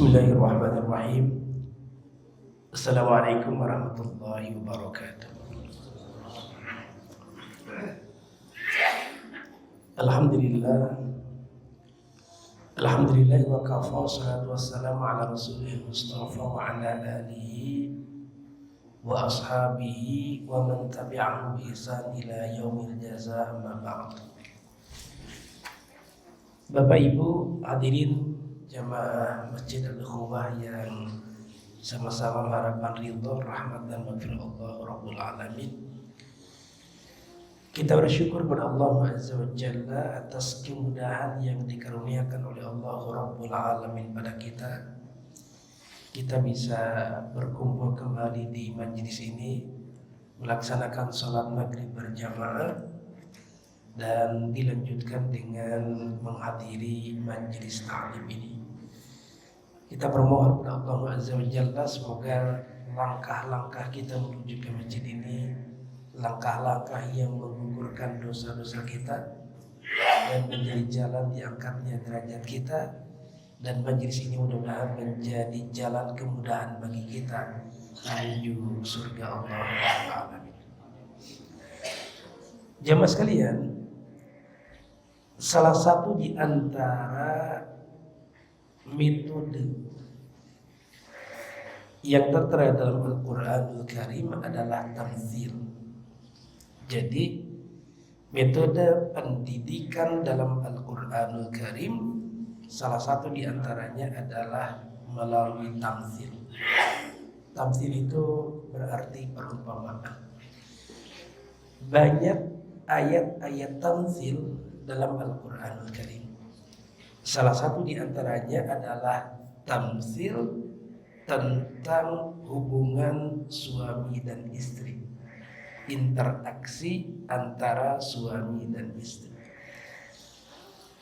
Bismillahirrahmanirrahim. Assalamualaikum warahmatullahi wabarakatuh. Alhamdulillah. Alhamdulillah wa kafa, salatu wassalamu ala rasulil mustafa wa ala alihi wa ashabihi wa man tabi'ahum bi ihsan ila yaumil jazaa, amma ba'd. Bapak Ibu hadirin jamaah Masjid Al-Ukhuwah yang sama-sama mengharapkan ridho, rahmat dan maghfirah Allah Rabbul Alamin. Kita bersyukur kepada Allah Azza wa Jalla atas kemudahan yang dikaruniakan oleh Allah Rabbul Alamin pada kita. Kita bisa berkumpul kembali di majlis ini, melaksanakan sholat maghrib berjamaah dan dilanjutkan dengan menghadiri majlis ta'lim ini. Kita bermohon kepada Allah Azza wa Jalla semoga langkah-langkah kita menuju ke masjid ini langkah-langkah yang menggugurkan dosa-dosa kita dan menjadi jalan diangkatnya derajat kita, dan majlis ini mudah-mudahan menjadi jalan kemudahan bagi kita menuju surga Allah Ta'ala. Jamaah sekalian, salah satu di antara metode yang tertera dalam Al-Quranul Karim adalah tamtsil. Jadi metode pendidikan dalam Al-Quranul Karim salah satu di antaranya adalah melalui tamtsil. Tamtsil itu berarti perumpamaan. Banyak ayat-ayat tamtsil dalam Al-Quranul Karim. Salah satu di antaranya adalah tamtsil tentang hubungan suami dan istri, interaksi antara suami dan istri.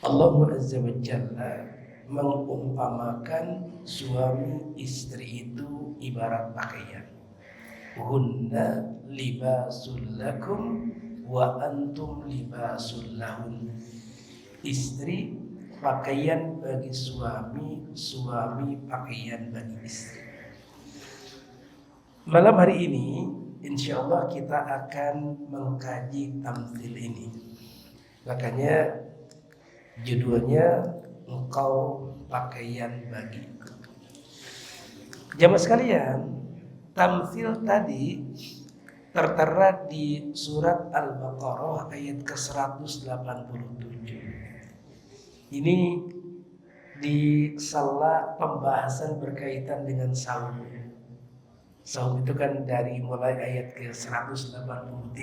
Allah Azza wa Jalla mengumpamakan suami istri itu ibarat pakaian. Hunna libasul lakum wa antum libasul lahun. Istri pakaian bagi suami, suami pakaian bagi istri. Malam hari ini insyaallah kita akan mengkaji tamtsil ini. Makanya judulnya engkau pakaian bagiku. Jamaah sekalian, tamtsil tadi tertera di surat Al-Baqarah ayat ke-187. Ini di sela pembahasan berkaitan dengan saum. Saum itu kan dari mulai ayat ke-183,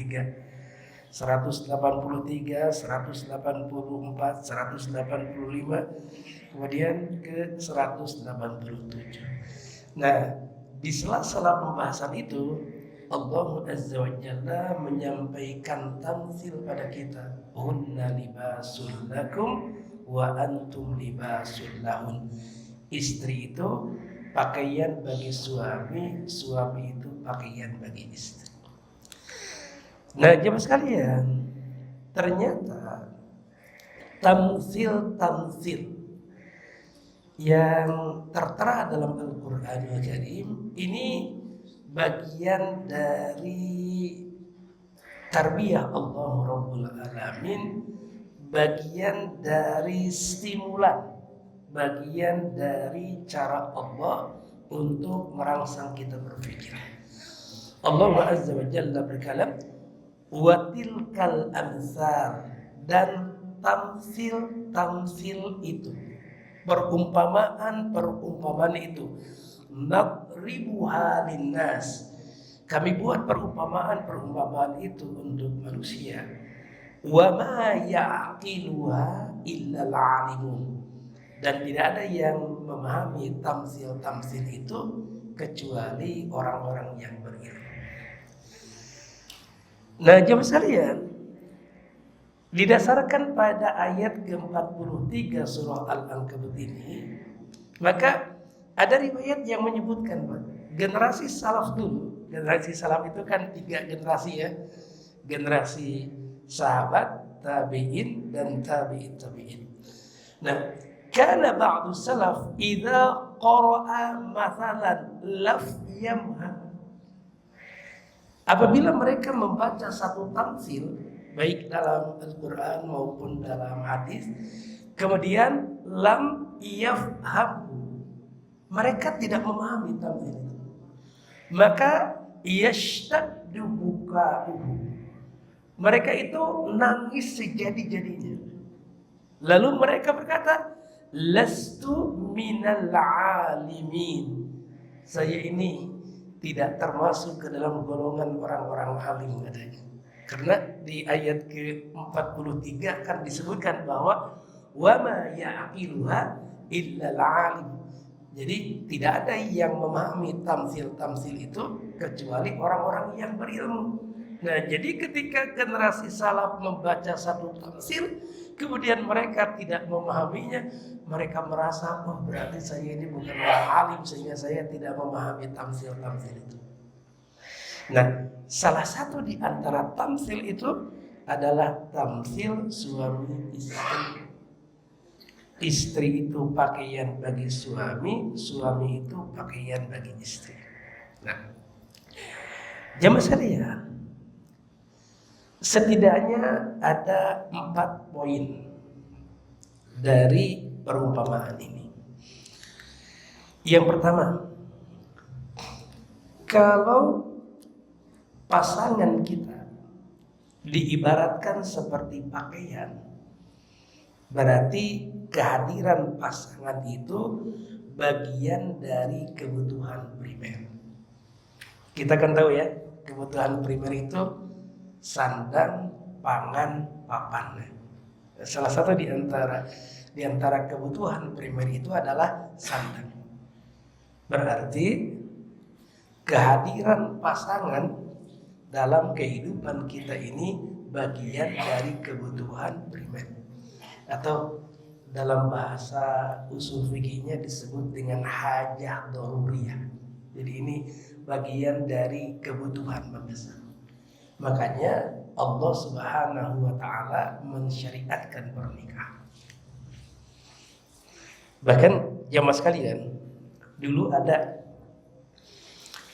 183, 184, 185, kemudian ke 187. Nah, di sela-sela pembahasan itu Allah Azza wa Jalla menyampaikan tamtsil pada kita. Hunna libasul lakum wa antum libasul lahun. Istri itu pakaian bagi suami, suami itu pakaian bagi istri. Nah, jemaah sekalian, ternyata tamtsil yang tertera dalam Al-Qur'anul Karim ini bagian dari tarbiyah Allah Rabbul Alamin, bagian dari stimulan, bagian dari cara Allah untuk merangsang kita berpikir. Allah Azza wa Jalla berkalam, wa tilkal amsal, dan tamtsil itu, perumpamaan itu, nadribuha linnas, kami buat perumpamaan itu untuk manusia. Wa ma ya'qiluha illal 'alimun, dan tidak ada yang memahami tamtsil itu kecuali orang-orang yang berilmu. Nah, jemaah sekalian, didasarkan pada ayat ke-43 surah Al-Ankabut ini, maka ada riwayat yang menyebutkan generasi salaf dulu. Generasi salaf itu kan 3 generasi ya. Generasi sahabat, tabi'in dan tabi'in. Nah, kana ba'du salaf idza qara'a mathalan lam yamham. Apabila mereka membaca satu tamsil, baik dalam Al-Quran maupun dalam hadis, kemudian lam yafhamu, mereka tidak memahami tamsil itu, maka yashtaddu buka'uhu, mereka itu nangis sejadi-jadinya. Lalu mereka berkata, lastu minal alimin, saya ini tidak termasuk ke dalam golongan orang-orang alim katanya. Karena di ayat ke-43 kan disebutkan bahwa wa ma ya'qiluha illa al-alim. Jadi tidak ada yang memahami tamsil-tamsil itu kecuali orang-orang yang berilmu. Nah, jadi ketika generasi salaf membaca satu tamsil, kemudian mereka tidak memahaminya, mereka merasa, oh berarti saya ini bukan orang alim sehingga saya tidak memahami tamsil-tamsil itu. Nah, salah satu di antara tamsil itu adalah tamsil suami istri. Istri itu pakaian bagi suami, suami itu pakaian bagi istri. Nah, jamaah sekalian, setidaknya ada 4 poin dari perumpamaan ini. Yang pertama, kalau pasangan kita diibaratkan seperti pakaian, berarti kehadiran pasangan itu bagian dari kebutuhan primer. Kita kan tahu ya, kebutuhan primer itu sandang, pangan, papan. Salah satu di antara kebutuhan primer itu adalah sandang. Berarti kehadiran pasangan dalam kehidupan kita ini bagian dari kebutuhan primer, atau dalam bahasa usul fikihnya disebut dengan hajah daruriyah. Jadi ini bagian dari kebutuhan mendesak. Makanya Allah Subhanahu wa taala mensyariatkan pernikahan. Bahkan jamaah sekalian, dulu ada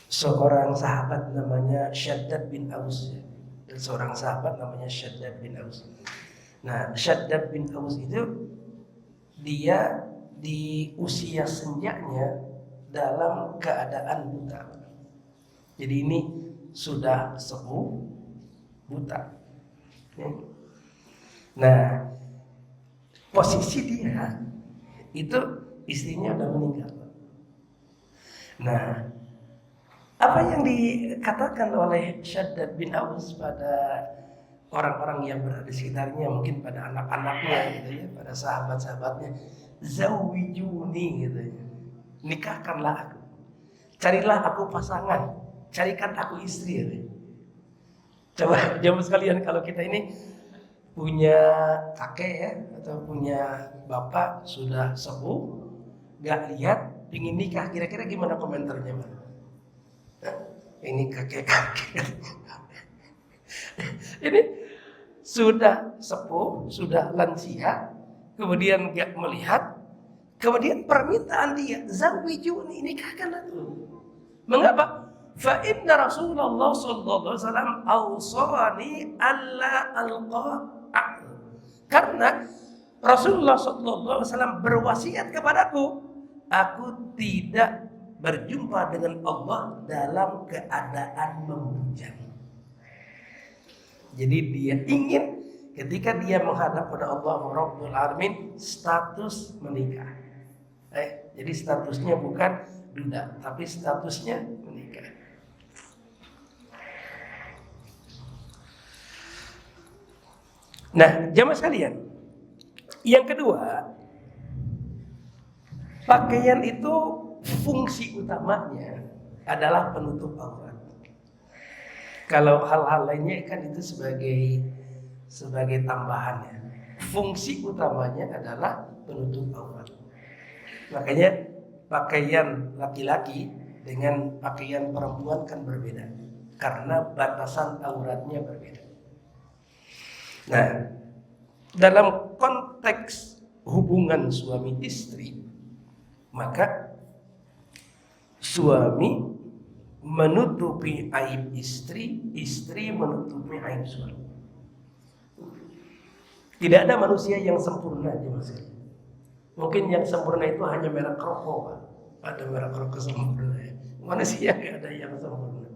seorang sahabat namanya Syaddad bin Aus. Seorang sahabat namanya Syaddad bin Aus. Nah, Syaddad bin Aus itu dia di usia senjanya dalam keadaan buta. Jadi ini sudah sepuh, buta. Nah, posisi dia itu istrinya udah meninggal. Nah, apa yang dikatakan oleh Syaddad bin Aus pada orang-orang yang berada di sekitarnya, mungkin pada anak-anaknya gitu ya, pada sahabat-sahabatnya, zawijuni gitu ya, nikahkanlah aku, carilah aku pasangan, carikan aku istri gitu. Coba jamaah sekalian, kalau kita ini punya kakek ya, atau punya bapak sudah sepuh, gak lihat, ingin nikah, kira-kira gimana komentarnya, Mas? Ini kakek-kakek ini sudah sepuh, sudah lansia, kemudian gak melihat, kemudian permintaan dia, zawijuni, nikahkan aku. Mengapa? Fa inna Rasulullah sallallahu alaihi wasallam awsani alla alqa. Karena Rasulullah sallallahu alaihi wasallam berwasiat kepadaku, aku tidak berjumpa dengan Allah dalam keadaan membujang. Jadi dia ingin ketika dia menghadap pada Allah Rabbul Alamin status menikah. Jadi statusnya bukan duda, tapi statusnya menikah. Nah, jamaah sekalian, yang kedua, pakaian itu fungsi utamanya adalah penutup aurat. Kalau hal-hal lainnya kan itu sebagai tambahannya. Fungsi utamanya adalah penutup aurat. Makanya pakaian laki-laki dengan pakaian perempuan kan berbeda, karena batasan auratnya berbeda. Nah, dalam konteks hubungan suami istri, maka suami menutupi aib istri, istri menutupi aib suami. Tidak ada manusia yang sempurna aja Mas. Mungkin yang sempurna itu hanya merek rokok, Pak. Ada merek rokok sempurna ya. Manusia tidak ada yang sempurna.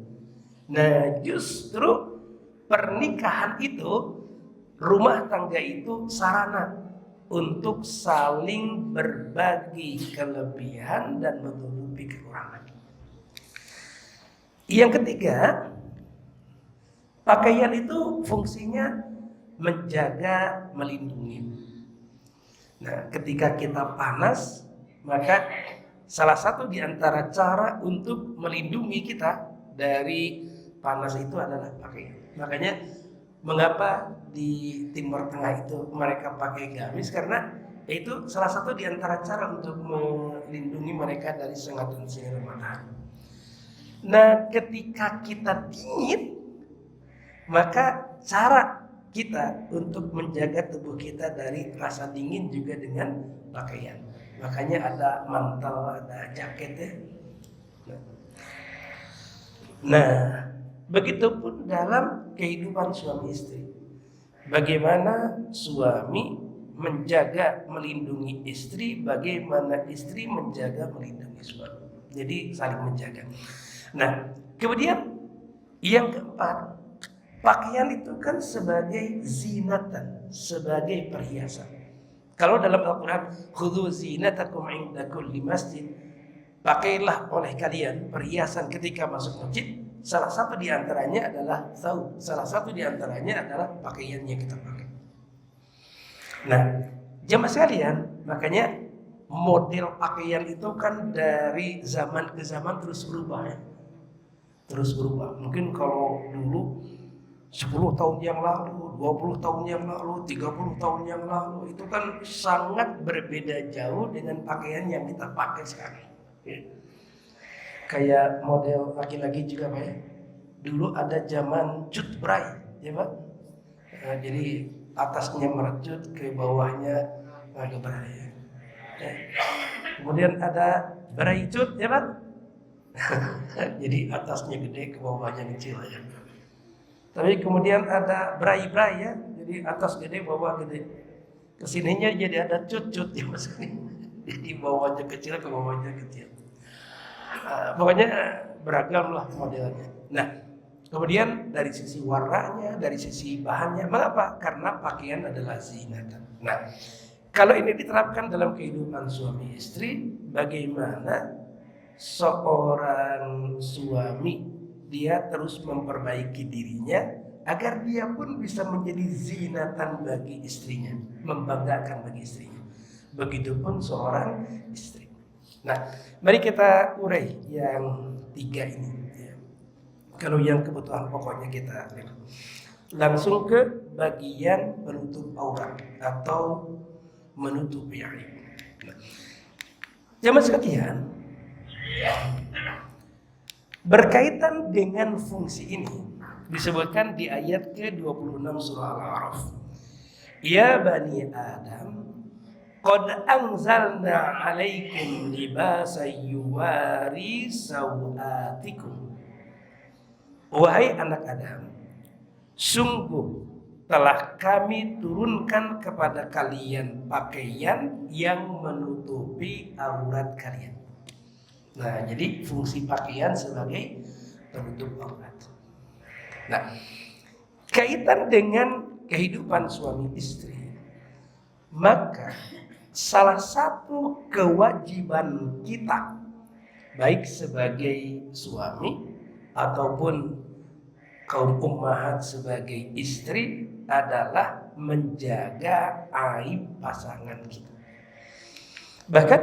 Nah, justru pernikahan itu, rumah tangga itu sarana untuk saling berbagi kelebihan dan menutupi kekurangan. Yang ketiga, pakaian itu fungsinya menjaga, melindungi. Nah, ketika kita panas, maka salah satu di antara cara untuk melindungi kita dari panas itu adalah pakaian. Makanya mengapa di Timur Tengah itu mereka pakai gamis, karena itu salah satu di antara cara untuk melindungi mereka dari sengatan sinar matahari. Nah, ketika kita dingin, maka cara kita untuk menjaga tubuh kita dari rasa dingin juga dengan pakaian. Makanya ada mantel, ada jaket ya. Nah, begitupun dalam kehidupan suami istri. Bagaimana suami menjaga, melindungi istri, bagaimana istri menjaga, melindungi suami. Jadi saling menjaga. Nah, kemudian yang keempat, pakaian itu kan sebagai zinatan, sebagai perhiasan. Kalau dalam Al-Quran, khudhu zinatakum inda kulli masjid, pakailah oleh kalian perhiasan ketika masuk masjid. Salah satu di antaranya adalah thawb, salah satu di antaranya adalah pakaian yang kita pakai. Nah, jemaah sekalian, makanya model pakaian itu kan dari zaman ke zaman terus berubah ya. Terus berubah. Mungkin kalau dulu 10 tahun yang lalu, 20 tahun yang lalu, 30 tahun yang lalu, itu kan sangat berbeda jauh dengan pakaian yang kita pakai sekarang ya. Kayak model laki-laki juga Pak ya. Dulu ada zaman cut bray ya Pak. Nah, jadi atasnya merecut, ke bawahnya agak bray ya. Kemudian ada bray cut ya Pak. Jadi atasnya gede, ke bawahnya kecil ya. Tapi kemudian ada bray-bray ya, jadi atas gede, bawah gede. Kesininya jadi ada cut-cut ya Mas. Jadi bawahnya kecil, ke bawahnya kecil. Pokoknya beragam lah modelnya. Nah, kemudian dari sisi warnanya, dari sisi bahannya, mengapa? Karena pakaian adalah zinatan. Nah, kalau ini diterapkan dalam kehidupan suami istri, bagaimana seorang suami dia terus memperbaiki dirinya agar dia pun bisa menjadi zinatan bagi istrinya, membanggakan bagi istrinya. Begitupun seorang istri. Nah, mari kita urai yang tiga ini ya. Kalau yang kebutuhan pokoknya kita langsung ke bagian penutup aurat atau menutupi aib. Nah, jemaah sekalian, berkaitan dengan fungsi ini disebutkan di ayat ke-26 surah Al-A'raf. Ya bani Adam, qad anzalna 'alaikum libasan yuwari sawatikum. Wahai anak Adam, sungguh telah kami turunkan kepada kalian pakaian yang menutupi aurat kalian. Nah, jadi fungsi pakaian sebagai penutup aurat. Nah, kaitan dengan kehidupan suami istri, maka salah satu kewajiban kita, baik sebagai suami ataupun kaum ummahat sebagai istri, adalah menjaga aib pasangan kita. Bahkan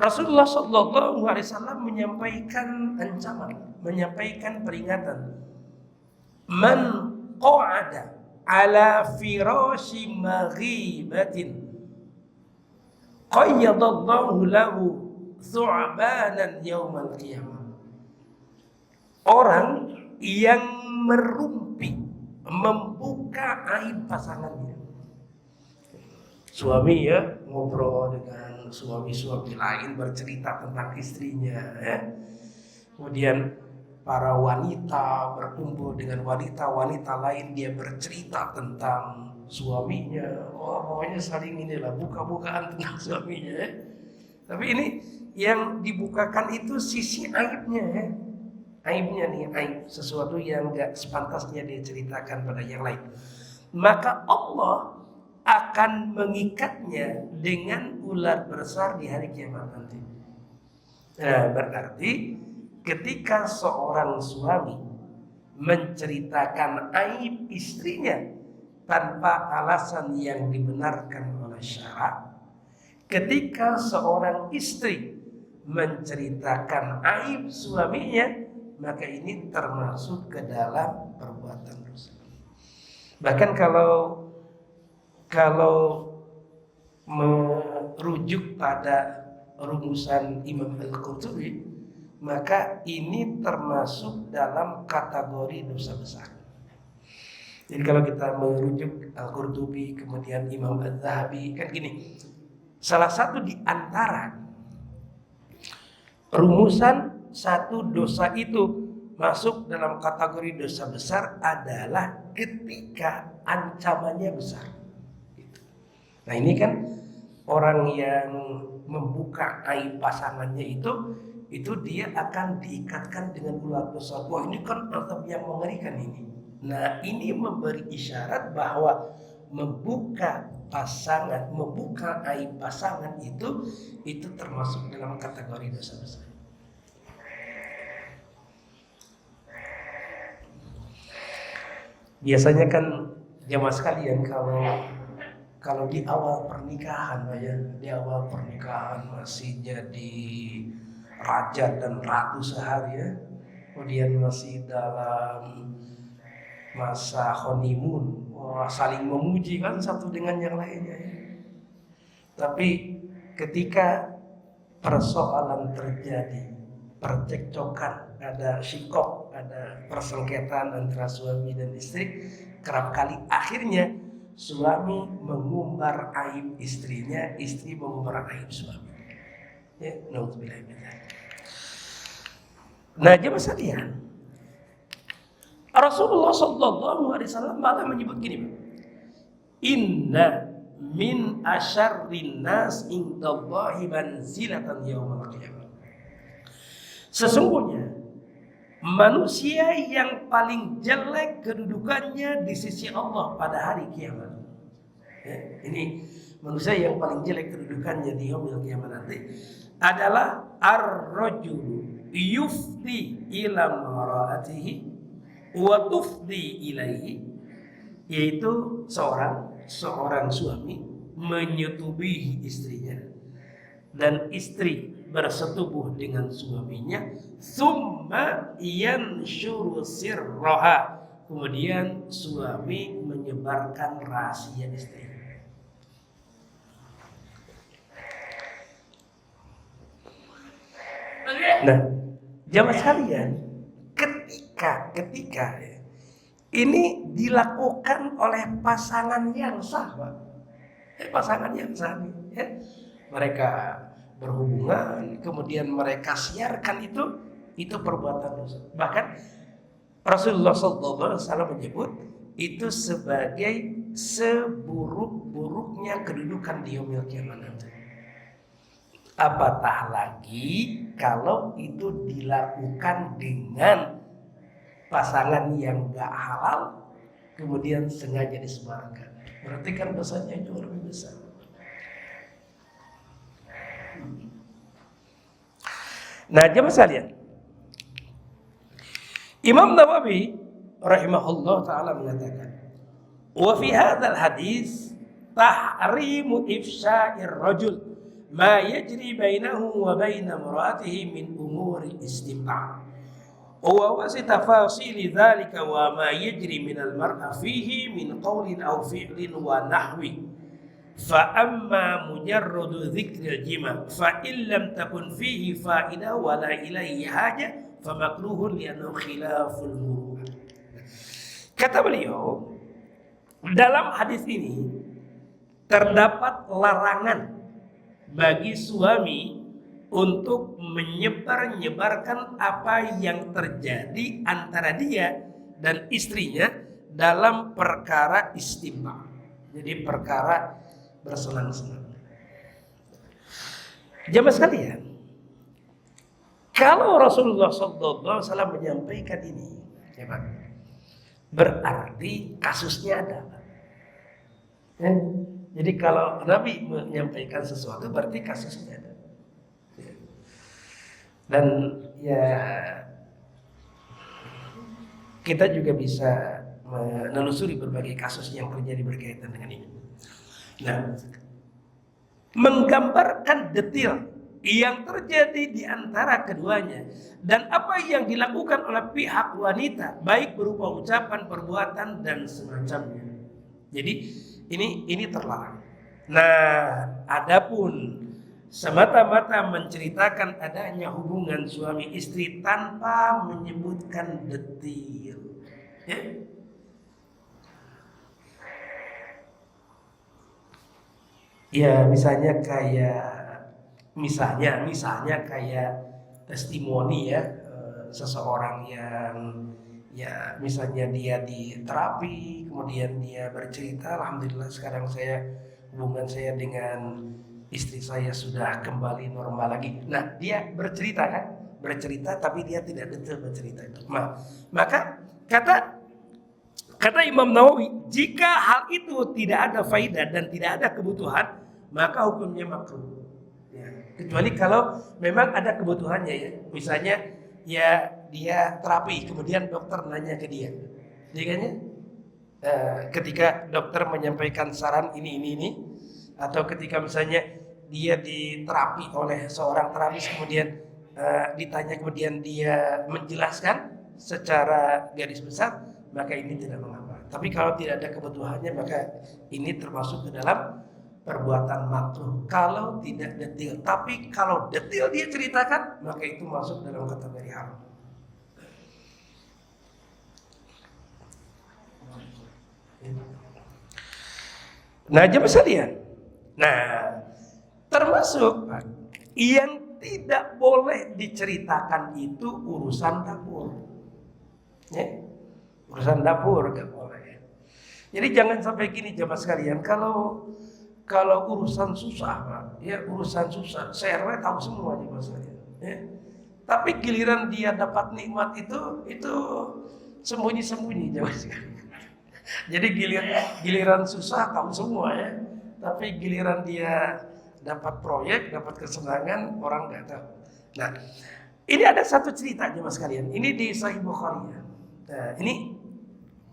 Rasulullah SAW menyampaikan ancaman, menyampaikan peringatan. Man qa'ada ala firashi maghibatin qayyadallahu lahu thu'banan yawmal qiyamah. Orang yang merumpi, membuka aib pasangannya. Suami ya ngobrol dengan suami-suami lain, bercerita tentang istrinya ya. Kemudian para wanita berkumpul dengan wanita-wanita lain, dia bercerita tentang suaminya. Pokoknya saling inilah buka-bukaan tentang suaminya ya. Tapi ini yang dibukakan itu sisi aibnya ya. Aibnya nih, aib sesuatu yang gak sepantasnya dia ceritakan pada yang lain. Maka Allah akan mengikatnya dengan ular besar di hari kiamat nanti. Nah, berarti ketika seorang suami menceritakan aib istrinya tanpa alasan yang dibenarkan oleh syara, ketika seorang istri menceritakan aib suaminya, maka ini termasuk ke dalam perbuatan dosa. Bahkan kalau merujuk pada rumusan Imam Al-Qurtubi, maka ini termasuk dalam kategori dosa besar. Jadi kalau kita merujuk Al-Qurtubi kemudian Imam Az-Zahabi, kan gini, salah satu di antara rumusan satu dosa itu masuk dalam kategori dosa besar adalah ketika ancamannya besar. Nah ini kan orang yang membuka aib pasangannya itu dia akan diikatkan dengan ular besar. Wah ini kan azab yang mengerikan ini. Nah ini memberi isyarat bahwa membuka aib pasangan itu termasuk dalam kategori dosa besar. Biasanya kan jamaah sekalian kalau di awal pernikahan ya, di awal pernikahan masih jadi raja dan ratu sehari ya, kemudian masih dalam masa honeymoon, wah, saling memuji kan satu dengan yang lainnya ya. Tapi ketika persoalan terjadi, percekcokan, ada syikok, ada persengketaan antara suami dan istri, kerap kali akhirnya suami mengumbar aib istrinya, istri mengumbar aib suami. Ya, naudzubillah. Nah, jemaah sekalian, Rasulullah SAW malah menyebut gini, inna min asyarrin nas indallahi manzilatan yaumil qiyamah. Sesungguhnya manusia yang paling jelek kedudukannya di sisi Allah pada hari kiamat. Ya, ini manusia yang paling jelek kedudukannya di yaumil kiamat nanti adalah ar-rajulu yufdi ila mar'atihi wa tufdi ilaihi, yaitu seorang suami menyetubuhi istrinya dan istri bersetubuh dengan suaminya, summa yanshuru sirraha, kemudian suami menyebarkan rahasia istri. Nah, jamaah sekalian, ketika ini dilakukan oleh pasangan yang sah, pasangan yang sah, ya. Mereka berhubungan, kemudian mereka siarkan itu perbuatan dosa. Bahkan Rasulullah SAW menyebut itu sebagai seburuk-buruknya kedudukan di yaumil kiamat nanti. Apatah lagi kalau itu dilakukan dengan pasangan yang gak halal, kemudian sengaja disebarkan. Berarti kan dosanya jauh lebih besar. Nah, jemaah sekalian, Imam Nawawi rahimahullah taala mengatakan, wa fi hadzal hadis tahrimu ifsya'ir rajul ma yajri bainahu wa baina imra'atihi min umuri istimta' wa wasi tafasili dzalika wa ma yajri min al-mar'a fihi min qawlin aw fi'lin wa nahwi. Fa amma mujarradu dzikril jima fa illam takun fihi fa'idah wa la ilaihi haja fa makruhun li'annahu khilaful muru'ah. Kata beliau, dalam hadis ini terdapat larangan bagi suami untuk menyebarkan apa yang terjadi antara dia dan istrinya dalam perkara istimna. Jadi perkara bersenang-senang. Jamaah sekalian, kalau Rasulullah SAW menyampaikan ini, ya Pak, berarti kasusnya ada. Ya. Jadi kalau Nabi menyampaikan sesuatu, berarti kasusnya ada. Dan ya kita juga bisa menelusuri berbagai kasus yang terjadi berkaitan dengan ini. Nah, menggambarkan detail yang terjadi di antara keduanya dan apa yang dilakukan oleh pihak wanita, baik berupa ucapan, perbuatan dan semacamnya. Jadi ini terlarang. Nah, adapun semata-mata menceritakan adanya hubungan suami istri tanpa menyebutkan detail, ya. Ya, misalnya kayak testimoni ya, seseorang yang ya misalnya dia di terapi, kemudian dia bercerita, alhamdulillah sekarang hubungan saya dengan istri saya sudah kembali normal lagi. Nah, dia bercerita tapi dia tidak detail bercerita itu. Maka kata Imam Nawawi, jika hal itu tidak ada faidah dan tidak ada kebutuhan, maka hukumnya makruh. Ya, kecuali kalau memang ada kebutuhannya ya. Misalnya ya dia terapi, kemudian dokter nanya ke dia. Ketika dokter menyampaikan saran ini, atau ketika misalnya dia diterapi oleh seorang terapis, kemudian ditanya, kemudian dia menjelaskan secara garis besar, maka ini tidak mengapa. Tapi kalau tidak ada kebutuhannya, maka ini termasuk ke dalam perbuatan makruh kalau tidak detail. Tapi kalau detail dia ceritakan, maka itu masuk dalam kategori haram. Nah, jemaah sekalian. Nah, termasuk yang tidak boleh diceritakan itu urusan dapur. Ya, urusan dapur gak boleh. Jadi jangan sampai gini jemaah sekalian, kalau urusan susah, Pak, ya urusan susah, saya tahu semua jemaah sekalian. Ya. Tapi giliran dia dapat nikmat itu sembunyi-sembunyi jemaah sekalian. Jadi giliran susah tahu semua ya. Tapi giliran dia dapat proyek, dapat kesenangan, orang nggak tahu. Nah, ini ada satu cerita jemaah sekalian. Ini di Sahih Bukhari ya. Nah, ini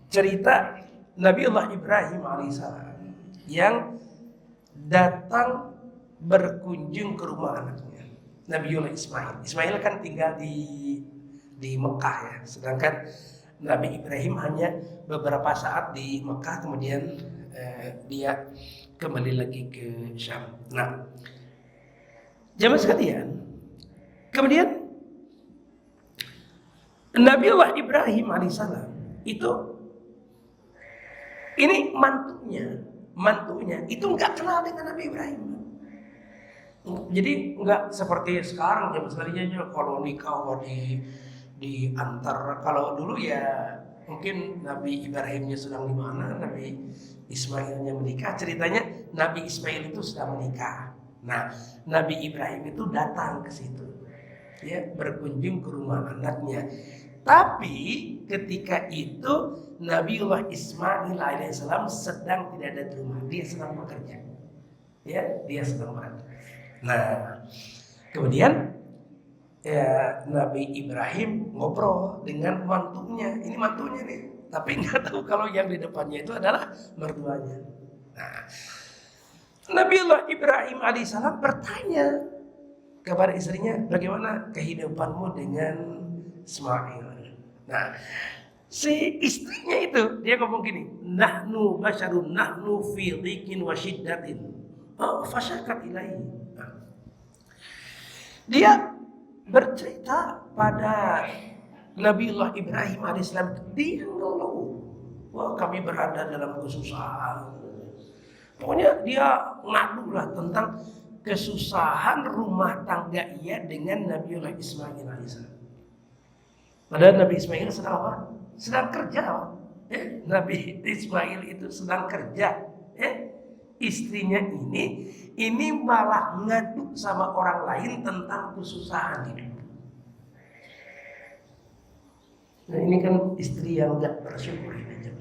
cerita Nabiullah Ibrahim alaihissalam yang datang berkunjung ke rumah anaknya, Nabiullah Ismail. Ismail kan tinggal di Mekah ya, sedangkan Nabi Ibrahim hanya beberapa saat di Mekah, kemudian dia kembali lagi ke Syam. Nah, jemaah sekalian, kemudian Nabiullah Ibrahim alaihissalam itu, ini mantunya itu nggak kenal dengan Nabi Ibrahim. Jadi nggak seperti sekarang jemaah sekalian, kalau nikah diantar. Kalau dulu ya mungkin Nabi Ibrahimnya sedang di mana, Nabi Ismailnya menikah. Ceritanya Nabi Ismail itu sudah menikah. Nah, Nabi Ibrahim itu datang ke situ, ya, berkunjung ke rumah anaknya. Tapi ketika itu Nabiullah Ismail alaihissalam sedang tidak ada di rumah, dia sedang bekerja. Ya, dia sedang bekerja. Nah, kemudian ya, Nabi Ibrahim ngobrol dengan mantunya. Ini mantunya nih, tapi nggak tahu kalau yang di depannya itu adalah mertuanya. Nah, Nabiullah Ibrahim alaihissalam bertanya kepada istrinya, bagaimana kehidupanmu dengan Ismail? Nah, si istrinya itu dia ngomong gini, nahnu basyarun nahnu fi dhiqin wa syiddatin. Oh, fasyakat ilaihi. Nah, dia bercerita pada Nabiullah Ibrahim alaihissalam, dia ngeluh, wah kami berada dalam kesusahan. Pokoknya dia ngadu lah tentang kesusahan rumah tangga ia dengan Nabiullah Ismail alaihissalam. Padahal Nabi Ismail sedang apa? Sedang kerja. Nabi Ismail itu sedang kerja. Istrinya ini malah ngadu sama orang lain tentang kesusahan hidup. Nah ini kan istri yang gak bersyukur ini aja.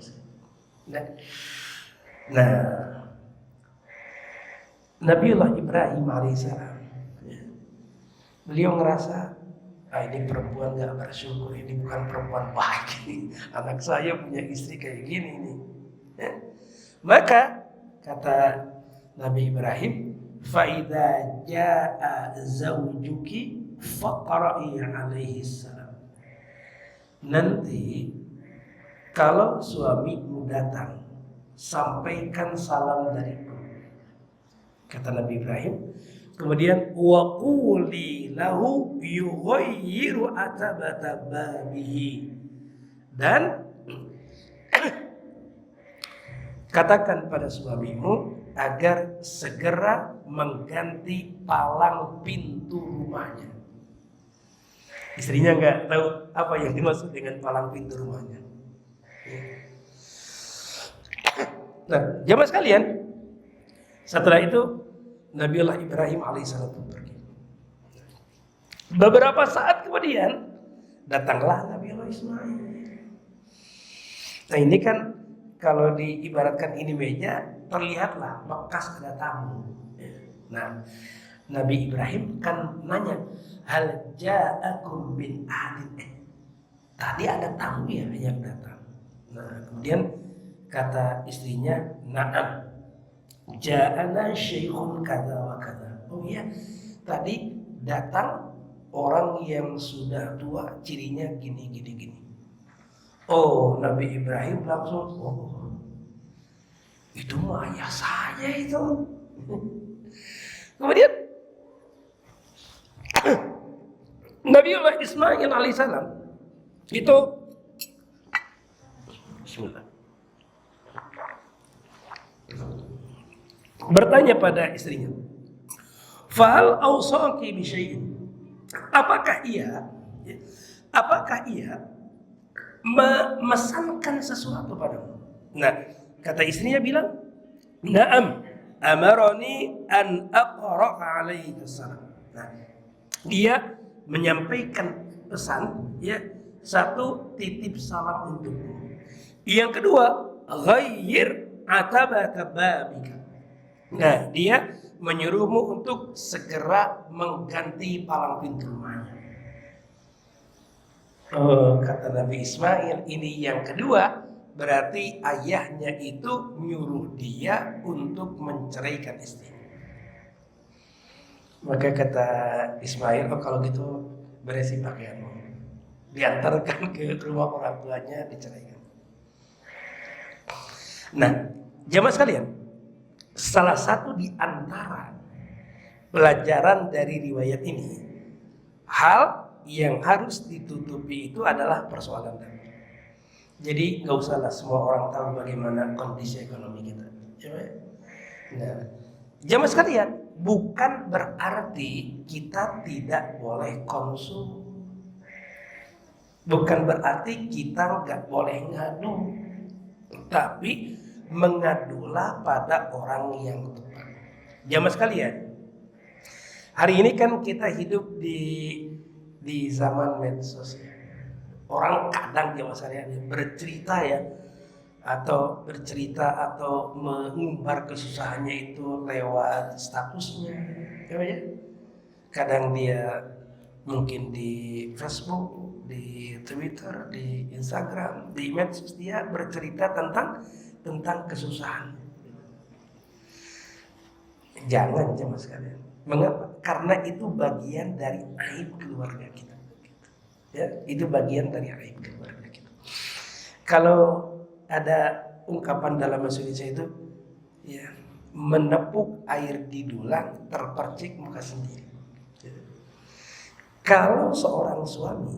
Nah, Nabiullah Ibrahim alaihissalam, beliau ngerasa, ini perempuan gak bersyukur, ini bukan perempuan baik ini. Anak saya punya istri kayak gini nih. Maka kata Nabi Ibrahim, "Faida jaa zawjuki faqra'i alaihi salam." Nanti kalau suamimu datang, sampaikan salam dariku, kata Nabi Ibrahim. Kemudian wa quli lahu yughayyiru atabata babihi, dan katakan pada suamimu agar segera mengganti palang pintu rumahnya. Istrinya nggak tahu apa yang dimaksud dengan palang pintu rumahnya. Nah, jamaah sekalian, setelah itu Nabiullah Ibrahim alaihissalam pergi. Beberapa saat kemudian datanglah Nabiullah Ismail. Nah ini kan kalau diibaratkan ini meja, terlihatlah bekas ada tamu. Nah, Nabi Ibrahim kan nanya, hal ja'akum bin ahadin. Tadi ada tamu ya yang datang. Nah, kemudian kata istrinya, na'am, ja'ana syekhun kada wa kada. Oh iya, tadi datang orang yang sudah tua, cirinya gini. Oh, Nabi Ibrahim langsung, oh, itu mah ayah saya itu. Kemudian Nabiullah Ismail alaihissalam itu Bismillah, bertanya pada istrinya, "Fahal awsaki bi syai'in?" Apakah ia memesankan sesuatu padamu? Nah, kata istrinya bilang, "Na'am, amaroni an aqra'a alaika salam." Nah, dia menyampaikan pesan, ya, satu, titip salam untukmu. Yang kedua, ghayyir atabata babika. Nah, dia menyuruhmu untuk segera mengganti palang pintu rumahnya. Kata Nabi Ismail, ini yang kedua, berarti ayahnya itu nyuruh dia untuk menceraikan istrinya. Maka kata Ismail, oh kalau gitu beresi pakaianmu, diantarkan ke rumah orang tuanya, diceraikan. Nah, jamaah sekalian, salah satu di antara pelajaran dari riwayat ini, hal yang harus ditutupi itu adalah persoalan dana. Jadi nggak usahlah semua orang tahu bagaimana kondisi ekonomi kita. Nah, jamaah sekalian, bukan berarti kita tidak boleh konsum, bukan berarti kita nggak boleh ngadu, tapi mengadulah pada orang yang tepat. Jamaah sekalian, hari ini kan kita hidup di zaman medsos. Orang kadang jamaah sekalian bercerita atau mengumbar kesusahannya itu lewat statusnya, ya. Kadang dia mungkin di Facebook, di Twitter, di Instagram, di medsos, dia bercerita tentang kesusahan. Jangan jemaah sekalian. Mengapa? Karena itu bagian dari aib keluarga kita. Ya, itu bagian dari aib keluarga kita. Kalau ada ungkapan dalam bahasa Indonesia itu, ya, menepuk air di dulang terpercik muka sendiri. Ya. Kalau seorang suami,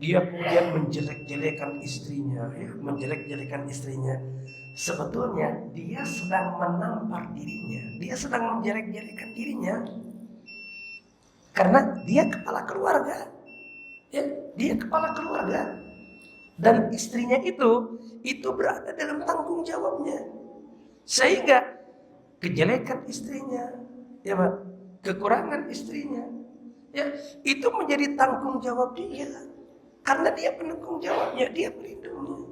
dia kemudian menjelek-jelekan istrinya, sebetulnya dia sedang menampar dirinya, dia sedang menjelek-jelekan dirinya, karena dia kepala keluarga, ya, dia kepala keluarga, dan istrinya itu berada dalam tanggung jawabnya, sehingga kejelekan istrinya, ya Pak, kekurangan istrinya, ya, itu menjadi tanggung jawab dia, karena dia penanggung jawabnya, dia pelindungnya.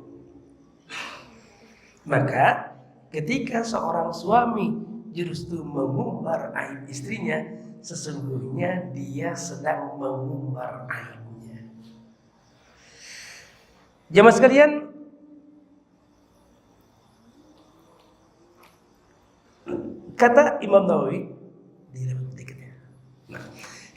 Maka ketika seorang suami justru mengumbar aib istrinya, sesungguhnya dia sedang mengumbar aibnya. Jemaah sekalian, kata Imam Nawawi,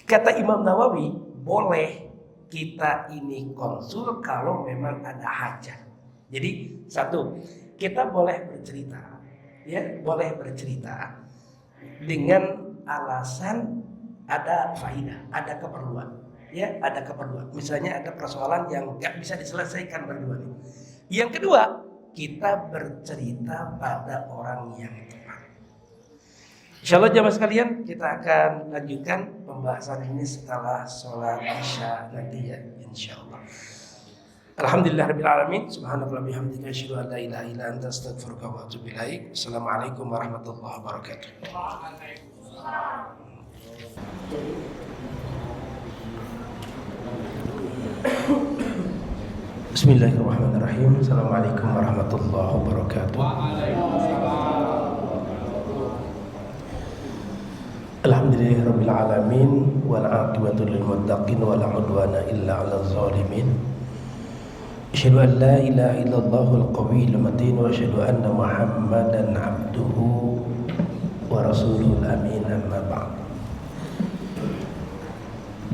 kata Imam Nawawi, boleh kita ini konsul kalau memang ada hajat. Jadi satu, kita boleh bercerita, ya, boleh bercerita dengan alasan ada faidah, ada keperluan, ya, ada keperluan. Misalnya ada persoalan yang nggak bisa diselesaikan berdua. Yang kedua, kita bercerita pada orang yang tepat. Insyaallah jamaah sekalian, kita akan lanjutkan pembahasan ini setelah sholat isya nanti, ya, insyaallah. Alhamdulillahirabbil alamin, subhanallah bihamdika asyhadu an la ilaha illa anta astaghfiruka wa atubu ilaik. Assalamualaikum warahmatullahi wabarakatuh. Bismillahirrahmanirrahim. Assalamualaikum warahmatullahi wabarakatuh. Alhamdulillahirabbil alamin wal aqibatu lil muttaqin wa la udwana illa 'alal zalimin. Asyhadu an la ilaha illallahul qawiyul matin wa asyhadu anna Muhammadan 'abduhu wa rasuluhul amin, amma ba'd.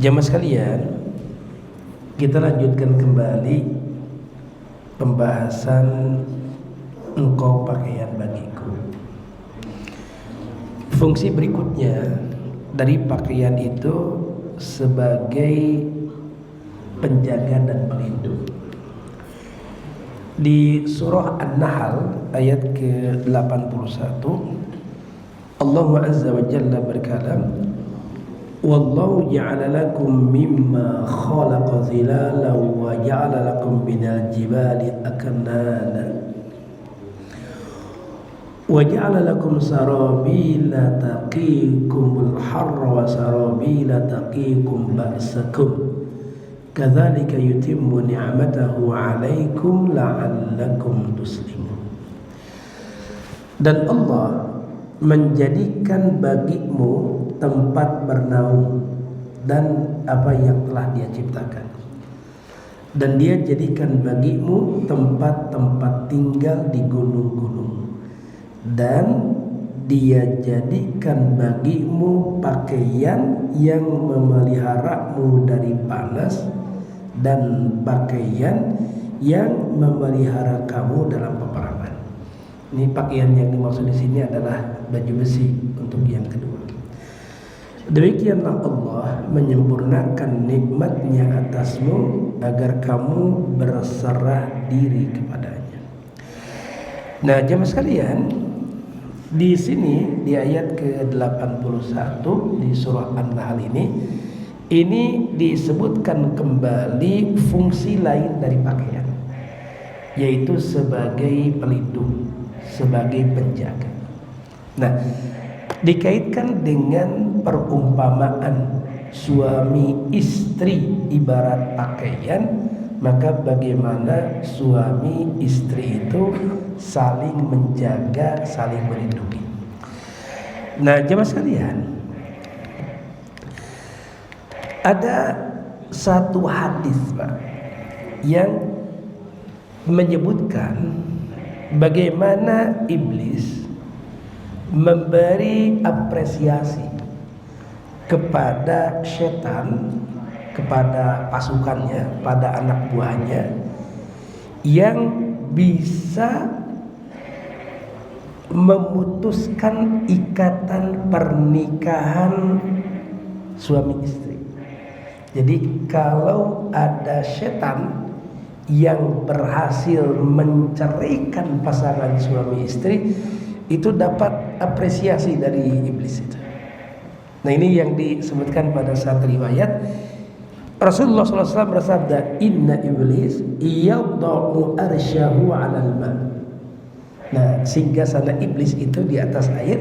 Jamaah sekalian, kita lanjutkan kembali pembahasan engkau pakaian bagiku. Fungsi berikutnya dari pakaian itu sebagai penjaga dan pelindung. Di surah An-Nahl ayat ke-81, Allah Azza wa Jalla berkalam, Wallahu ja'ala lakum mimma khalaqa zilalan wa ja'ala lakum minal jibali aknana wa ja'ala lakum sarabila taqikumul harra wa sarabila taqikum ba'sakum kadzalika yutimmu ni'matahu 'alaikum la'allakum tuslimun. Dan Allah menjadikan bagimu tempat bernaung dan apa yang telah Dia ciptakan, dan Dia jadikan bagimu tempat-tempat tinggal di gunung-gunung, dan Dia jadikan bagimu pakaian yang memeliharamu dari panas dan pakaian yang memelihara kamu dalam peperangan. Ini pakaian yang dimaksud di sini adalah baju besi untuk yang kedua. Demikianlah Allah menyempurnakan nikmatnya atasmu agar kamu berserah diri kepadanya. Nah, jemaah sekalian, di sini di ayat ke-81 di surah An-Nahl ini disebutkan kembali fungsi lain dari pakaian, yaitu sebagai pelindung, sebagai penjaga. Nah, dikaitkan dengan perumpamaan suami istri ibarat pakaian, maka bagaimana suami istri itu saling menjaga, saling melindungi. Nah, jemaah sekalian, ada satu hadis, Pak, yang menyebutkan bagaimana iblis memberi apresiasi kepada setan, kepada pasukannya, pada anak buahnya yang bisa memutuskan ikatan pernikahan suami istri. Jadi kalau ada setan yang berhasil menceraikan pasangan suami istri itu dapat apresiasi dari iblis itu. Nah, ini yang disebutkan pada saat riwayat Rasulullah SAW bersabda, Inna iblis yadau arsyahu 'alal ma. Nah, sehingga sana iblis itu di atas air.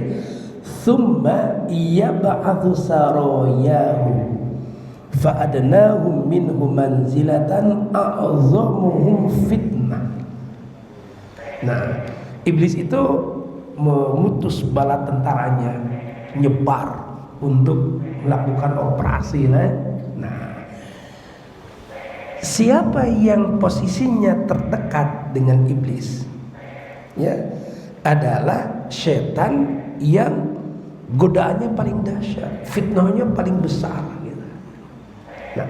Thumma yab'athu sarayahu fa'adnahum minhu manzilatan a'zamuhum fitnah. Nah, iblis itu memutus bala tentaranya, nyebar untuk melakukan operasi lah. Nah, siapa yang posisinya terdekat dengan iblis, ya, adalah setan yang godaannya paling dahsyat, fitnahnya paling besar. Gitu. Nah,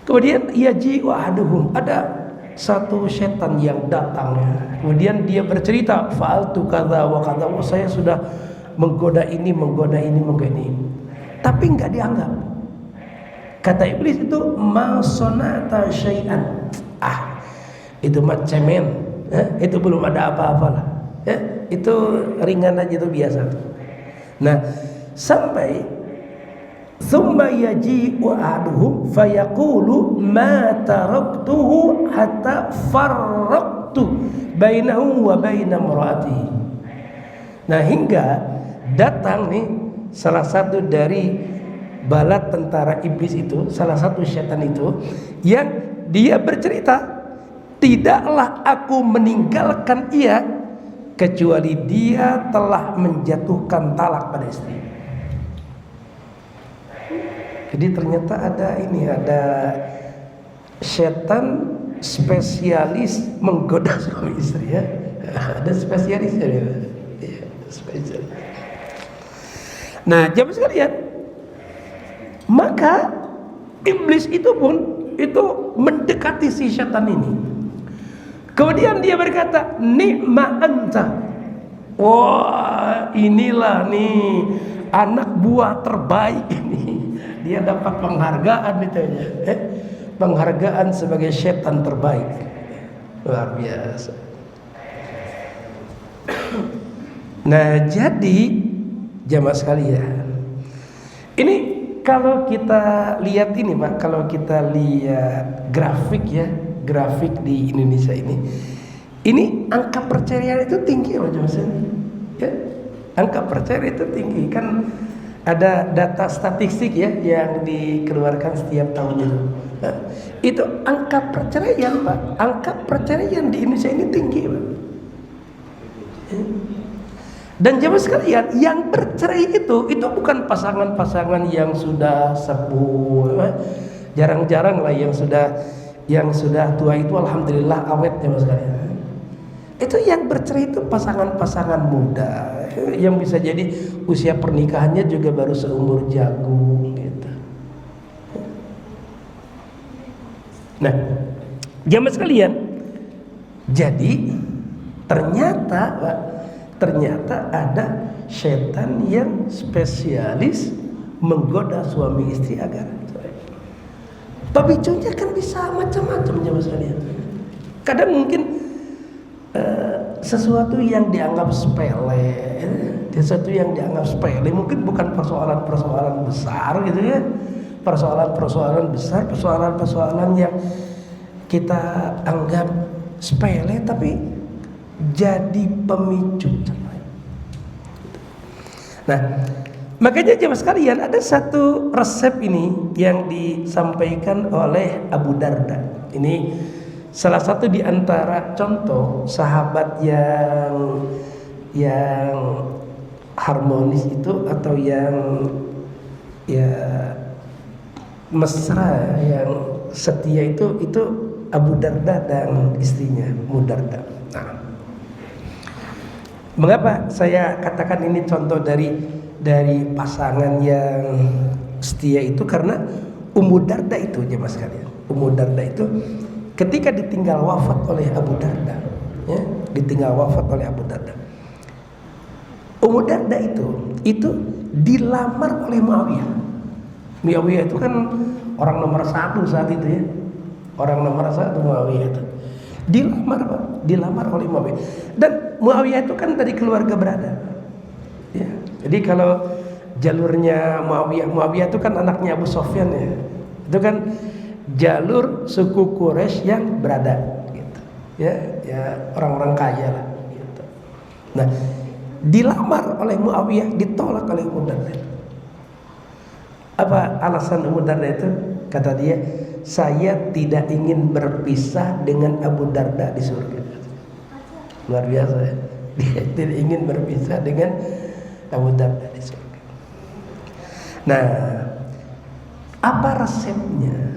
kemudian yaji'u ahaduhum, ada satu setan yang datang, kemudian dia bercerita, fa'altu kadza wa kadza, saya sudah menggoda ini, tapi nggak dianggap. Kata iblis itu, ma sonata syai'an, itu mah cemen, itu belum ada apa-apa lah, itu ringan aja, itu biasa. Nah, sampai thumma yaji'u ahaduhum fayaqulu ma taraktuhu hatta farraqtu bainahu wa baina imraatihi. Nah, hingga datang nih salah satu dari bala tentara iblis itu, salah satu setan itu, yang dia bercerita, tidaklah aku meninggalkan ia kecuali dia telah menjatuhkan talak pada istri. Jadi ternyata ada setan spesialis menggoda suami istri, ya. Ada spesialisnya ya. Spesialis. Nah, jamaah sekalian, maka iblis itu pun itu mendekati si setan ini. Kemudian dia berkata, ni'ma anta. Wah, inilah nih anak buah terbaik ini. Dia dapat penghargaan itu ya. Penghargaan sebagai setan terbaik. Luar biasa. Nah, jadi jamaah sekalian, ini kalau kita lihat ini Pak, kalau kita lihat grafik ya, grafik di Indonesia ini angka perceraian itu tinggi loh jamaah. Ya, angka perceraian itu tinggi, kan ada data statistik ya yang dikeluarkan setiap tahun itu. Nah, itu angka perceraian Pak, angka perceraian di Indonesia ini tinggi Pak. Dan jamaah sekalian, yang bercerai itu bukan pasangan-pasangan yang sudah sepuh, jarang-jarang lah yang sudah tua itu, alhamdulillah awet jamaah sekalian. Itu yang bercerai itu pasangan-pasangan muda, yang bisa jadi usia pernikahannya juga baru seumur jagung gitu. Nah, jamaah sekalian, jadi ternyata ada setan yang spesialis menggoda suami istri agar cerai. Pemicunya kan bisa macam-macam jamaah sekalian. Kadang mungkin sesuatu yang dianggap sepele, mungkin bukan persoalan-persoalan besar gitu ya. Persoalan-persoalan besar, persoalan-persoalan yang kita anggap sepele tapi jadi pemicu cerai. Nah, makanya jemaah sekalian, ada satu resep ini yang disampaikan oleh Abu Darda. Ini salah satu di antara contoh sahabat yang harmonis itu, atau yang mesra, yang setia itu Abu Darda dan istrinya Ummu Darda. Nah, mengapa saya katakan ini contoh dari pasangan yang setia itu? Karena Ummu Darda itu jemaah sekalian, Ummu Darda itu ketika ditinggal wafat oleh Abu Darda, ya, Ummu Darda itu dilamar oleh Muawiyah. Muawiyah itu kan orang nomor 1 saat itu ya. Orang nomor satu Muawiyah itu dilamar oleh Muawiyah. Dan Muawiyah itu kan dari keluarga berada. Ya. Jadi kalau jalurnya Muawiyah itu kan anaknya Abu Sofyan ya. Itu kan jalur suku Quraisy yang berada gitu. Ya orang-orang kaya lah gitu. Nah, dilamar oleh Muawiyah, ditolak oleh Abu Darda. Apa alasan Abu Darda itu? Kata dia, saya tidak ingin berpisah dengan Abu Darda di surga. Luar biasa ya. Dia tidak ingin berpisah dengan Abu Darda di surga. Nah, apa resepnya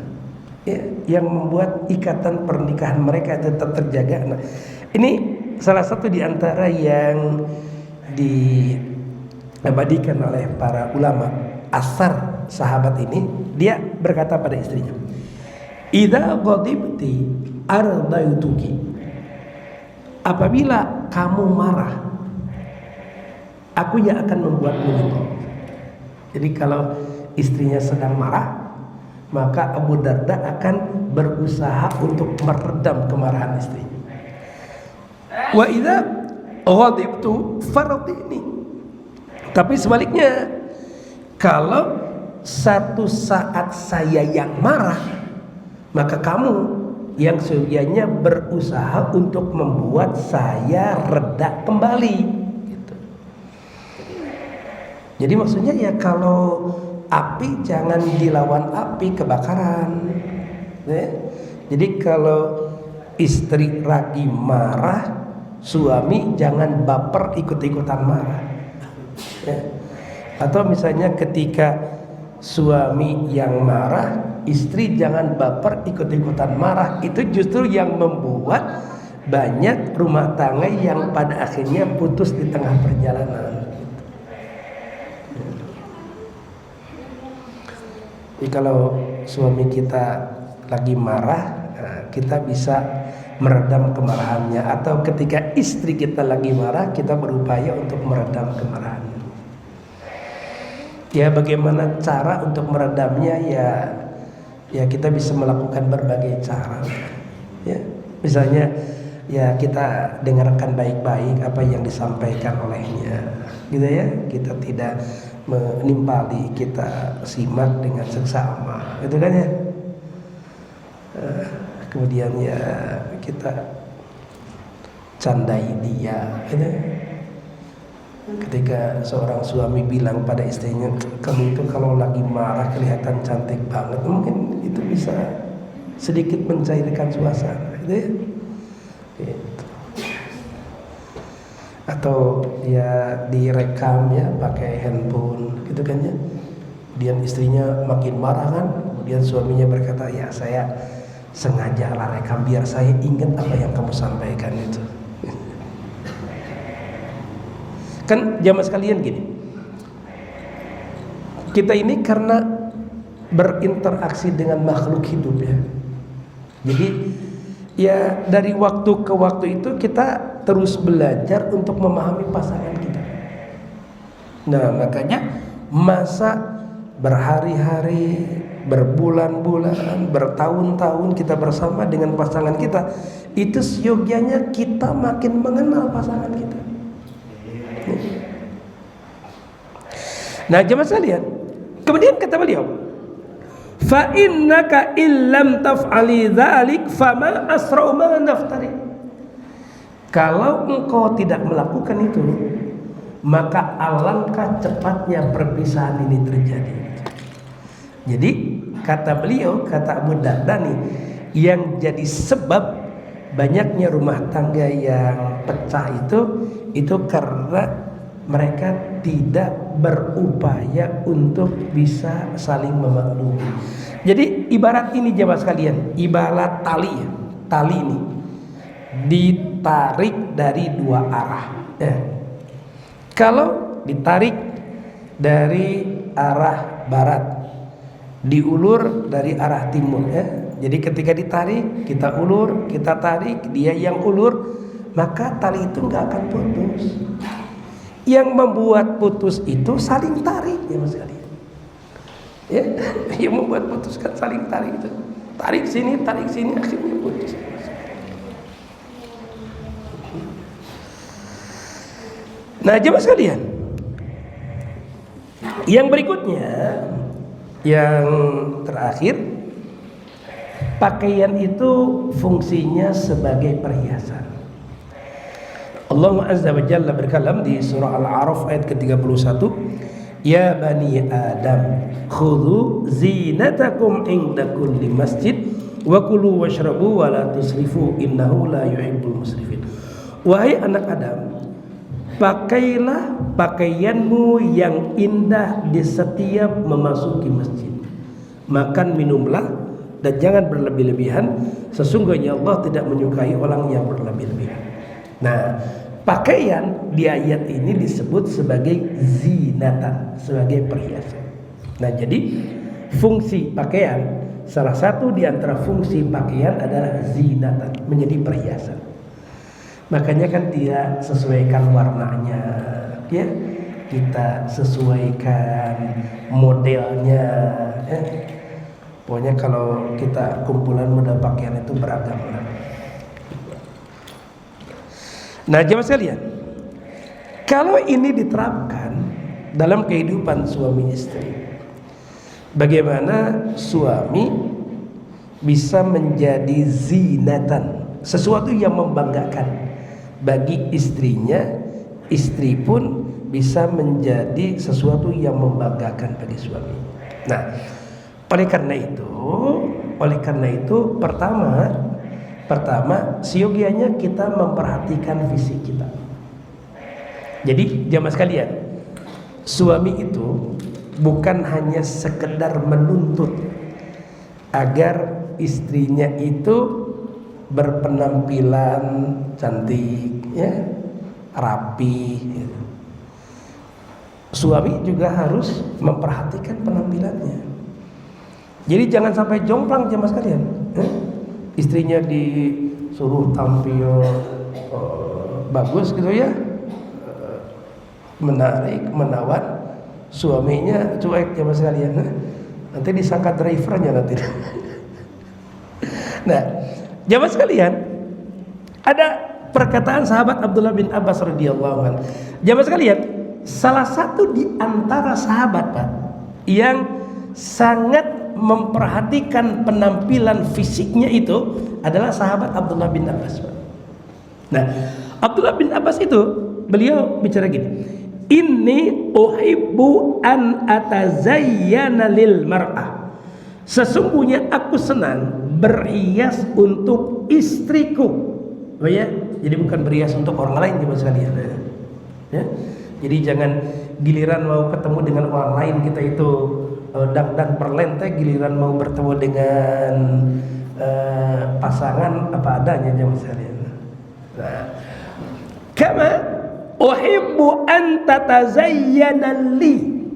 ya, yang membuat ikatan pernikahan mereka tetap terjaga? Nah, ini salah satu di antara yang diabadikan oleh para ulama. Asar sahabat ini, dia berkata pada istrinya, "Idza ghadibti ardaytuki." Apabila kamu marah, aku yang akan membuatmu ridho. Jadi kalau istrinya sedang marah, maka Abu Darda akan berusaha untuk meredam kemarahan istrinya. Wa idza ghadibtu faradini. Tapi sebaliknya, kalau satu saat saya yang marah, maka kamu yang sedianya berusaha untuk membuat saya reda kembali gitu. Jadi maksudnya ya, kalau api jangan dilawan api, kebakaran ya. Jadi kalau istri lagi marah, suami jangan baper ikut-ikutan marah ya. Atau misalnya ketika suami yang marah, istri jangan baper ikut-ikutan marah. Itu justru yang membuat banyak rumah tangga yang pada akhirnya putus di tengah perjalanan. Jadi kalau suami kita lagi marah, kita bisa meredam kemarahannya. Atau ketika istri kita lagi marah, kita berupaya untuk meredam kemarahannya. Ya, bagaimana cara untuk meredamnya? Ya kita bisa melakukan berbagai cara. Ya, misalnya ya kita dengarkan baik-baik apa yang disampaikan olehnya, gitu ya. Kita tidak menimpali, kita simak dengan seksama, gitu kan ya. Kemudian ya kita candai dia, gitu. Ketika seorang suami bilang pada istrinya, kamu itu kalau lagi marah kelihatan cantik banget, mungkin itu bisa sedikit mencairkan suasana, gitu ya. Gitu. Atau ya direkam ya pakai handphone, gitu kan ya. Kemudian istrinya makin marah kan, kemudian suaminya berkata, ya saya sengaja lah rekam biar saya ingat apa yang kamu sampaikan itu. Kan jamaah sekalian gini, kita ini karena berinteraksi dengan makhluk hidup ya. Jadi ya dari waktu ke waktu itu kita terus belajar untuk memahami pasangan kita. Nah makanya masa berhari-hari, berbulan-bulan, bertahun-tahun kita bersama dengan pasangan kita, itu seyogianya kita makin mengenal pasangan kita. Nah jemaah sekalian, kemudian kata beliau, fa innaka illam taf'ali dzalik fama asra'u ma naftari. Kalau engkau tidak melakukan itu, maka alangkah cepatnya perpisahan ini terjadi. Jadi kata beliau, kata Abu Darda nih, yang jadi sebab banyaknya rumah tangga yang pecah itu karena mereka tidak berupaya untuk bisa saling memaklumi. Jadi ibarat ini jemaah sekalian, ibarat tali ini ditarik dari dua arah. Kalau ditarik dari arah barat, diulur dari arah timur ya. Jadi ketika ditarik, kita ulur, kita tarik, dia yang ulur, maka tali itu nggak akan putus. Yang membuat putus itu saling tarik ya mas kalian. Ya, yang membuat putus kan saling tarik itu. tarik sini, akhirnya putus. Nah, jemaah sekalian, yang berikutnya, yang terakhir, pakaian itu fungsinya sebagai perhiasan. Allah Azza wa Jalla berkalam di surah Al-A'raf ayat ke-31, Ya bani Adam, khudhu zinatakum inda kulli masjid wa kulu washrabu wa la tusrifu innahu la yuhibbul musrifin. Wahai anak Adam, pakailah pakaianmu yang indah di setiap memasuki masjid. Makan minumlah dan jangan berlebih-lebihan. Sesungguhnya Allah tidak menyukai orang yang berlebih-lebihan. Nah, pakaian di ayat ini disebut sebagai zinatan, sebagai perhiasan. Nah, jadi fungsi pakaian, salah satu di antara fungsi pakaian adalah zinatan, menjadi perhiasan. Makanya kan dia sesuaikan warnanya, ya. Kita sesuaikan modelnya, ya. Pokoknya kalau kita kumpulan model pakaian itu beragam. Nah, jemaah sekalian, kalau ini diterapkan dalam kehidupan suami istri, bagaimana suami bisa menjadi zinatan, sesuatu yang membanggakan bagi istrinya, istri pun bisa menjadi sesuatu yang membanggakan bagi suami. Nah, oleh karena itu pertama siogianya kita memperhatikan fisik kita. Jadi jamaah sekalian, suami itu bukan hanya sekedar menuntut agar istrinya itu berpenampilan cantik, ya, rapi. Suami juga harus memperhatikan penampilannya. Jadi jangan sampai jomplang jamaah sekalian. Istrinya disuruh tampil bagus gitu ya, menarik, menawan, suaminya cuek jamaah sekalian. Nanti disangka drivernya nanti. Nah, jamaah sekalian, ada perkataan sahabat Abdullah bin Abbas radhiyallahu anhu. Jamaah sekalian, salah satu di antara sahabat, Pak, yang sangat memperhatikan penampilan fisiknya itu adalah sahabat Abdullah bin Abbas. Nah, Abdullah bin Abbas itu beliau bicara gini, Inni uhibbu an atazayyana lil mar'ah. Sesungguhnya aku senang berhias untuk istriku. Oh ya, jadi bukan berhias untuk orang lain jemaah sekalian. Ya. Jadi jangan giliran mau ketemu dengan orang lain kita itu dan berlente, giliran mau bertemu dengan pasangan apa adanya jemaah sekalian. Nah, kama uhibbu an tatazayyana li,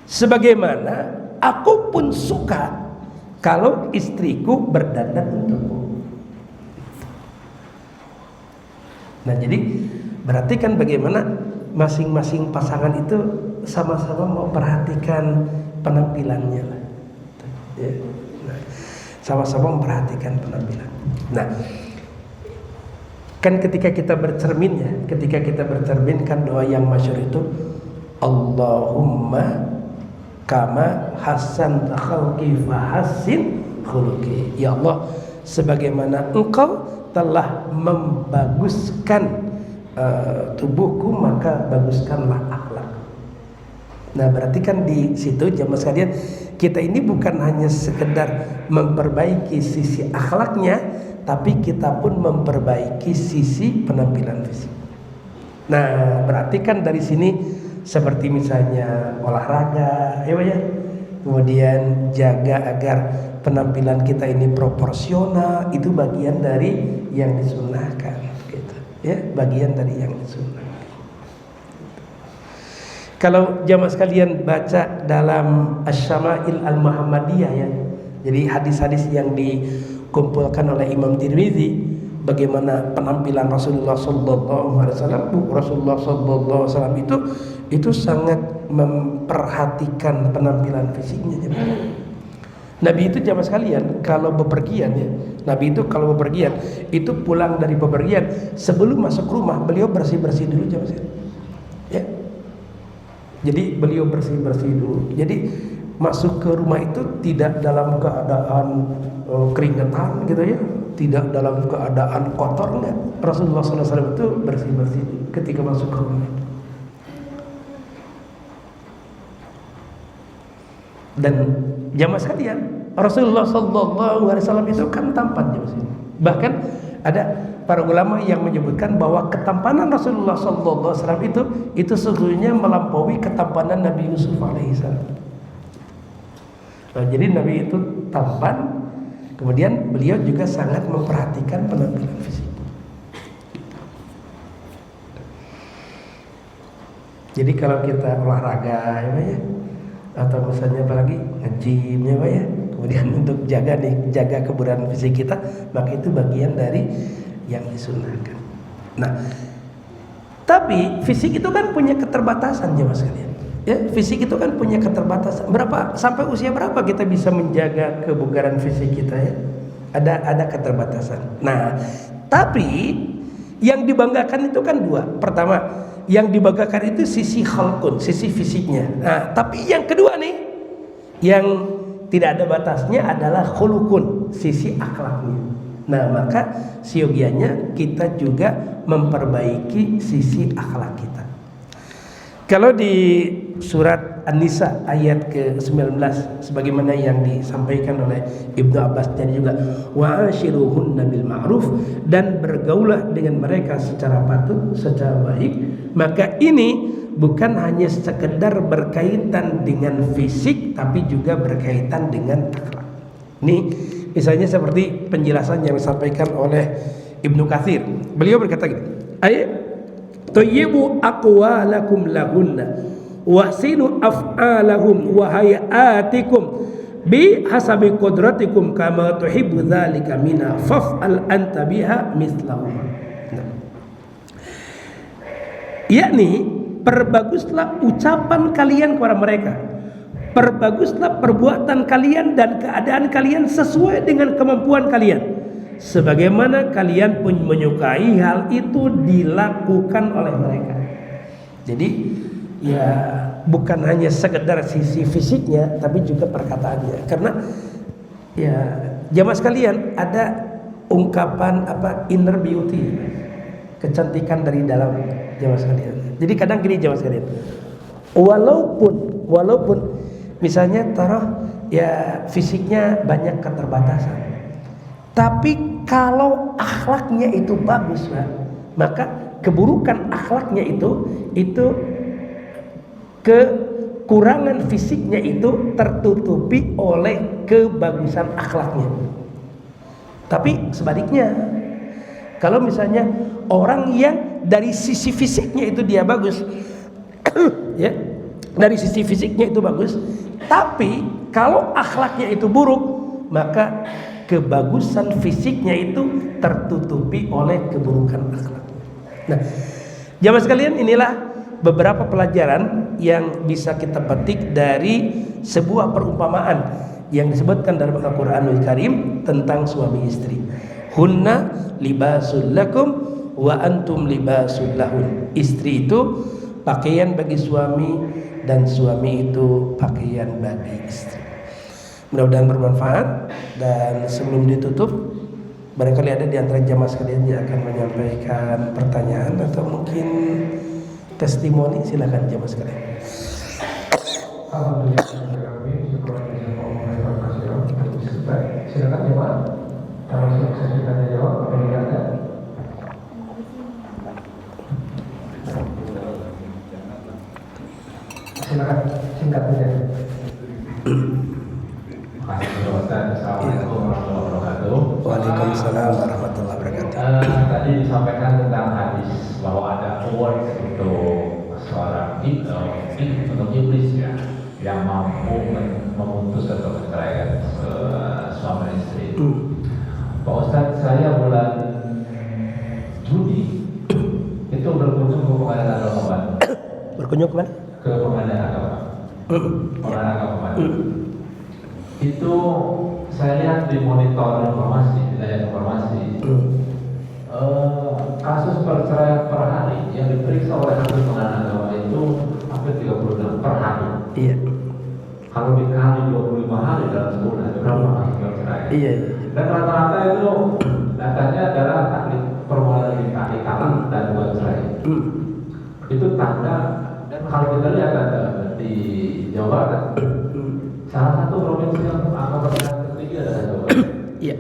sebagaimana aku pun suka kalau istriku berdandan untukku. Nah, jadi berarti kan bagaimana masing-masing pasangan itu sama-sama memperhatikan penampilannya, ya. Nah, sama-sama memperhatikan penampilan. Nah, kan ketika kita bercermin kan doa yang masyhur itu, Allahumma kama hasan khalqi fahassin khuluqi. Ya Allah, sebagaimana Engkau telah membaguskan tubuhku, maka baguskanlah akhlak. Nah, berarti kan di situ jemaah sekalian, kita ini bukan hanya sekedar memperbaiki sisi akhlaknya, tapi kita pun memperbaiki sisi penampilan fisik. Nah, berarti kan dari sini seperti misalnya olahraga, ya, kemudian jaga agar penampilan kita ini proporsional, itu bagian dari yang disunnahkan, gitu. Ya, bagian dari yang disunnahkan. Kalau jamaah sekalian baca dalam Asy-Syama'il Al-Muhammadiyah, ya, jadi hadis-hadis yang dikumpulkan oleh Imam Tirmizi, bagaimana penampilan Rasulullah Sallallahu Alaihi Wasallam. Rasulullah Sallallahu Alaihi Wasallam itu sangat memperhatikan penampilan fisiknya. Nabi itu jamaah sekalian kalau bepergian ya, Nabi itu kalau bepergian itu pulang dari bepergian sebelum masuk rumah beliau bersih-bersih dulu jamaah sekalian. Ya. Jadi beliau bersih-bersih dulu. Jadi masuk ke rumah itu tidak dalam keadaan keringetan gitu ya, tidak dalam keadaan kotor enggak. Rasulullah SAW itu bersih-bersih ketika masuk ke rumah. Dan jamaah sekalian, Rasulullah SAW itu kan tampan jamaah sekalian. Bahkan ada para ulama yang menyebutkan bahwa ketampanan Rasulullah SAW itu sesungguhnya melampaui ketampanan Nabi Yusuf alaihissalam. Nah, jadi Nabi itu tampan, kemudian beliau juga sangat memperhatikan penampilan fisik. Jadi kalau kita olahraga ya, atau misalnya apalagi nge-gym ya Pak ya, kemudian untuk jaga kebugaran fisik kita, maka itu bagian dari yang disunahkan. Nah, tapi fisik itu kan punya keterbatasan jemaah sekalian. Ya, fisik itu kan punya keterbatasan. Sampai usia berapa kita bisa menjaga kebugaran fisik kita ya? Ada keterbatasan. Nah, tapi yang dibanggakan itu kan dua. Pertama, yang dibanggakan itu sisi khalqun, sisi fisiknya. Nah, tapi yang kedua nih, yang tidak ada batasnya adalah khuluqun, sisi akhlaknya. Nah, maka siogianya kita juga memperbaiki sisi akhlak kita. Kalau di surat An-Nisa ayat ke-19 sebagaimana yang disampaikan oleh Ibnu Abbas dan juga wa'ashiruhunna bil ma'ruf, dan bergaulah dengan mereka secara patut, secara baik, maka ini bukan hanya sekedar berkaitan dengan fisik tapi juga berkaitan dengan akhlak. Ini misalnya seperti penjelasan yang disampaikan oleh Ibnu Katsir. Beliau berkata gini, ayat tayyibu aqwalakum lahunna wahsinu af'alahum wa hayatikum bi hasabi qudratikum kama tuhibbu dzalika minha faf'al anta biha mislahum. Yakni perbaguslah ucapan kalian kepada mereka, perbaguslah perbuatan kalian dan keadaan kalian sesuai dengan kemampuan kalian, sebagaimana kalian pun menyukai hal itu dilakukan oleh mereka. Jadi ya bukan hanya sekedar sisi fisiknya tapi juga perkataannya. Karena ya jamaah sekalian, ada ungkapan inner beauty, kecantikan dari dalam jamaah sekalian. Jadi kadang gini jamaah sekalian, walaupun misalnya taruh ya fisiknya banyak keterbatasan, tapi kalau akhlaknya itu bagus, maka keburukan akhlaknya itu kekurangan fisiknya itu tertutupi oleh kebagusan akhlaknya. Tapi sebaliknya, kalau misalnya orang yang dari sisi fisiknya itu dia bagus, ya, dari sisi fisiknya itu bagus, tapi kalau akhlaknya itu buruk, maka kebagusan fisiknya itu tertutupi oleh keburukan akhlak. Nah, jamaah sekalian, inilah beberapa pelajaran yang bisa kita petik dari sebuah perumpamaan yang disebutkan dalam Al-Qur'anul Karim tentang suami istri. Hunna libasul lakum wa antum libasul lahun. Istri itu pakaian bagi suami dan suami itu pakaian bagi istri. Mudah-mudahan bermanfaat, dan sebelum ditutup, barangkali ada di antara jamaah sekalian yang akan menyampaikan pertanyaan atau mungkin testimoni, silakan jamaah sekalian. Alhamdulillah, silakan jemaah. Kalau saya tanya jawab, apa yang ada? Silakan singkat saja. Assalamualaikum warahmatullahi wabarakatuh. Waalaikumsalam warahmatullahi wabarakatuh. Tadi disampaikan tentang hadis bahwa ada award untuk seorang untuk iblis ya, yang mampu memutus atau menceraikan suami istri. Pak Ustadz, saya bulan Juni itu berkunjung ke pengadilan agama. Berkunjung kemana? Ke pengadilan agama. Pengadilan agama. itu saya lihat di monitor informasi, di layar informasi, kasus perceraian per hari yang diperiksa oleh Hakim Pengadilan Agama itu hampir 36 per hari. Iya. Kalau dikali 25 hari dalam sebulan, berapa kasus perceraian? Iya. Dan rata-rata itu datanya adalah permohonan dikali dan buat cerai. Itu tanda. Dan kalau kita lihat ada di Jawa Barat, salah satu provinsi yang angka perceraian tertinggi adalah Jawa Barat. Iya.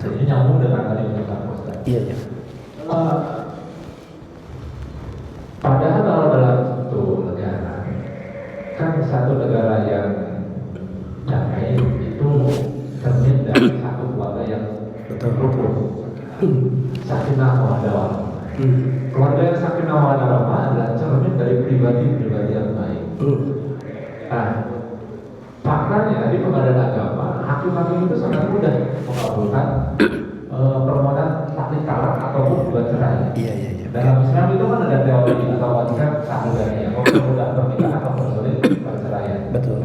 Jadi nyambung dengan tadi Ustaz. Iya, iya. Padahal kalau dalam satu negara, kan satu negara yang damai itu cermin dari satu keluarga yang rukun, sakinah mawaddah warahmah. Keluarga yang sakinah mawaddah warahmah adalah cermin dari pribadi-pribadi yang baik. Nah, faktanya di Pengadilan Agama, hakim-hakim itu sangat mudah mengabulkan permohonan taklid talak ataupun buat cerai. Iya, iya, iya. Dalam Islam itu kan ada teori atau konsep sahudariah, mempermudah pernikahan atau mempersulit perceraian. Betul.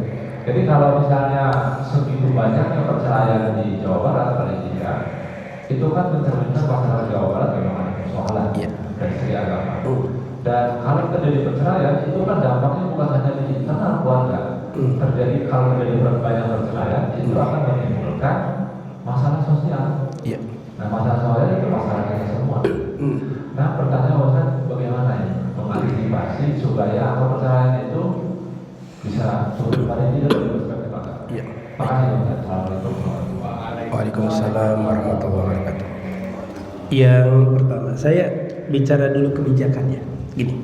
Jadi kalau misalnya segitu banyaknya perceraian di Jawa Barat paling tidak, itu kan mencerminkan masyarakat Jawa Barat memang ada persoalan dari segi agama. Dan kalau terjadi perceraian itu kan dampaknya bukan hanya di internal keluarga. Terjadi kalau terjadi banyak perceraian itu akan menimbulkan masalah sosial. Iya. Nah, masalah sosial itu masalahnya semua. Nah, pertanyaan Ustaz, bagaimana ya mengantisipasi supaya angka perceraian itu bisa paling tidak dari perspektif agama? Iya. Makasih Ustaz. Assalamualaikum. Waalaikumsalam warahmatullahi wabarakatuh. Yang pertama, saya bicara dulu kebijakannya. Gini,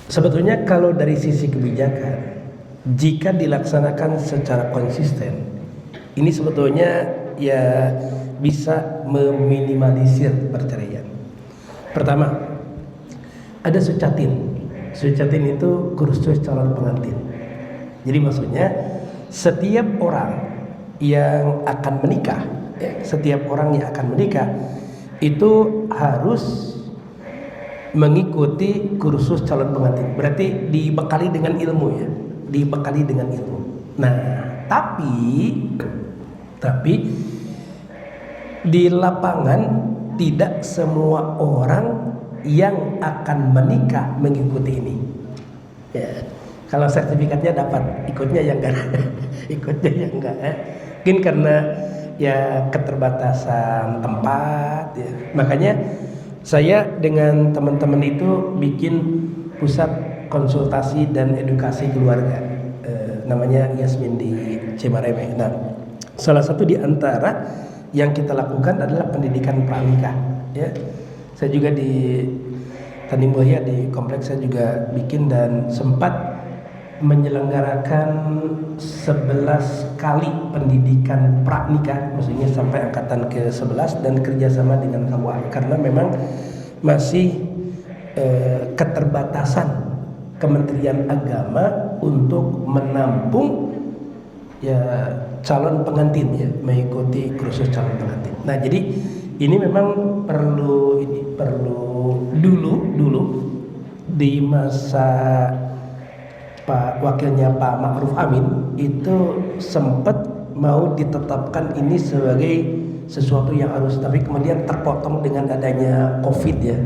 sebetulnya kalau dari sisi kebijakan, jika dilaksanakan secara konsisten, ini sebetulnya ya bisa meminimalisir perceraian. Pertama, ada sucatin. Sucatin itu kursus calon pengantin. Jadi maksudnya setiap orang yang akan menikah, itu harus mengikuti kursus calon pengantin. Berarti dibekali dengan ilmu ya, dibekali dengan ilmu. Nah, tapi di lapangan tidak semua orang yang akan menikah mengikuti ini. Ya, kalau sertifikatnya dapat, ikutnya yang enggak. Mungkin karena ya keterbatasan tempat ya. Makanya saya dengan teman-teman itu bikin pusat konsultasi dan edukasi keluarga, namanya Yasmin di Cimareme. Nah, salah satu di antara yang kita lakukan adalah pendidikan pranikah. Ya, saya juga di Tanjung Buaya di kompleks saya juga bikin dan sempat menyelenggarakan 11 kali pendidikan pranikah, maksudnya sampai angkatan ke-11 dan kerjasama dengan KUA karena memang masih keterbatasan Kementerian Agama untuk menampung ya calon pengantin ya, mengikuti kursus calon pengantin. Nah, jadi ini memang perlu dulu di masa wakilnya Pak Ma'ruf Amin itu sempat mau ditetapkan ini sebagai sesuatu yang harus, tapi kemudian terpotong dengan adanya COVID ya.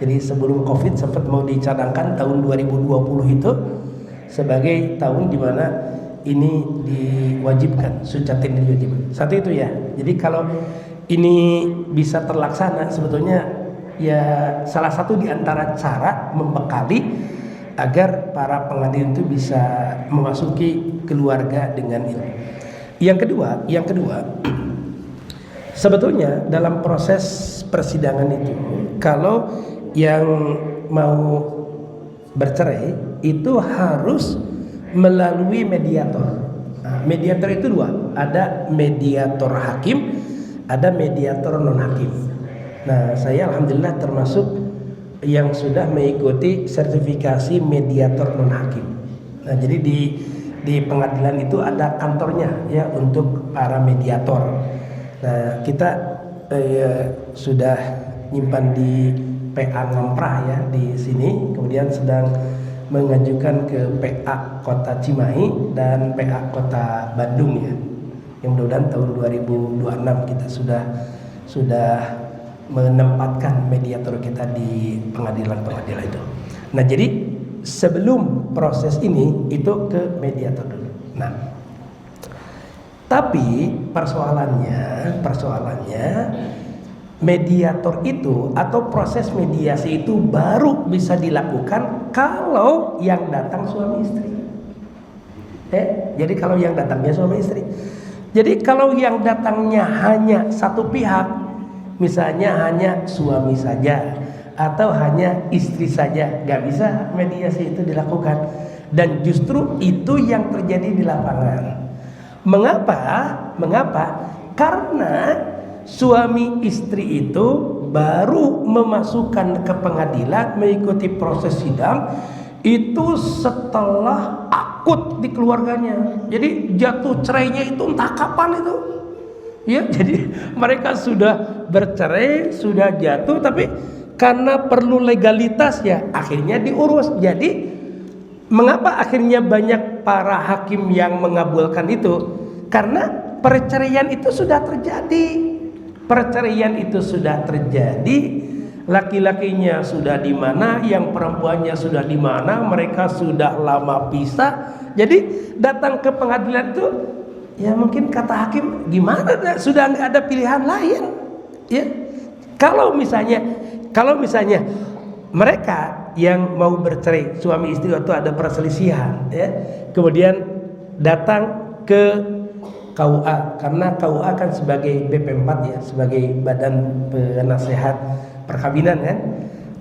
Jadi sebelum COVID sempat mau dicadangkan tahun 2020 itu sebagai tahun di mana ini diwajibkan, sucatin diwajibkan. Satu itu ya. Jadi kalau ini bisa terlaksana sebetulnya ya salah satu di antara cara membekali agar para pengantin itu bisa memasuki keluarga dengan ilmu. Yang kedua, sebetulnya dalam proses persidangan itu kalau yang mau bercerai itu harus melalui mediator. Nah, mediator itu dua, ada mediator hakim, ada mediator non hakim. Nah, saya alhamdulillah termasuk yang sudah mengikuti sertifikasi mediator non hakim. Nah, jadi di pengadilan itu ada kantornya ya untuk para mediator. Nah, kita sudah nyimpan di PA Ngamprah ya di sini, kemudian sedang mengajukan ke PA Kota Cimahi dan PA Kota Bandung ya. Yang mudah-mudahan tahun 2026 kita sudah menempatkan mediator kita di pengadilan-pengadilan itu. Nah, jadi sebelum proses ini itu ke mediator dulu. Nah, tapi persoalannya mediator itu atau proses mediasi itu baru bisa dilakukan kalau yang datang suami istri. Jadi kalau yang datangnya suami istri. Jadi kalau yang datangnya hanya satu pihak, misalnya hanya suami saja atau hanya istri saja, nggak bisa mediasi itu dilakukan. Dan justru itu yang terjadi di lapangan. Mengapa? Karena suami istri itu baru memasukkan ke pengadilan mengikuti proses sidang itu setelah akut di keluarganya. Jadi jatuh cerainya itu entah kapan itu. Ya, jadi mereka sudah bercerai, sudah jatuh, tapi karena perlu legalitas ya akhirnya diurus. Jadi mengapa akhirnya banyak para hakim yang mengabulkan itu? Karena perceraian itu sudah terjadi. Laki-lakinya sudah di mana, yang perempuannya sudah di mana, mereka sudah lama pisah. Jadi datang ke pengadilan itu ya mungkin kata hakim gimana, sudah nggak ada pilihan lain. Ya, kalau misalnya mereka yang mau bercerai suami istri atau ada perselisihan, ya, kemudian datang ke KUA, karena KUA kan sebagai BP4 ya, sebagai badan penasehat perkawinan kan.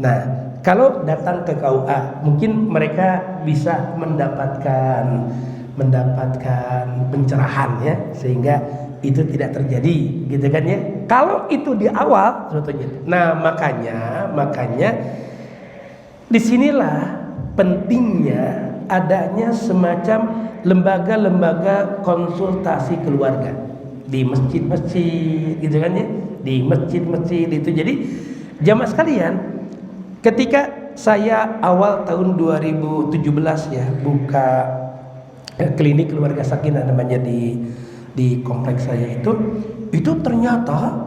Nah, kalau datang ke KUA mungkin mereka bisa mendapatkan pencerahan ya, sehingga itu tidak terjadi gitu kan ya. Kalau itu di awal sebetulnya. Nah, makanya disinilah pentingnya adanya semacam lembaga-lembaga konsultasi keluarga di masjid-masjid gitu kan ya, di masjid-masjid itu. Jadi jamaah sekalian, ketika saya awal tahun 2017 ya buka klinik keluarga sakinah namanya di kompleks saya itu ternyata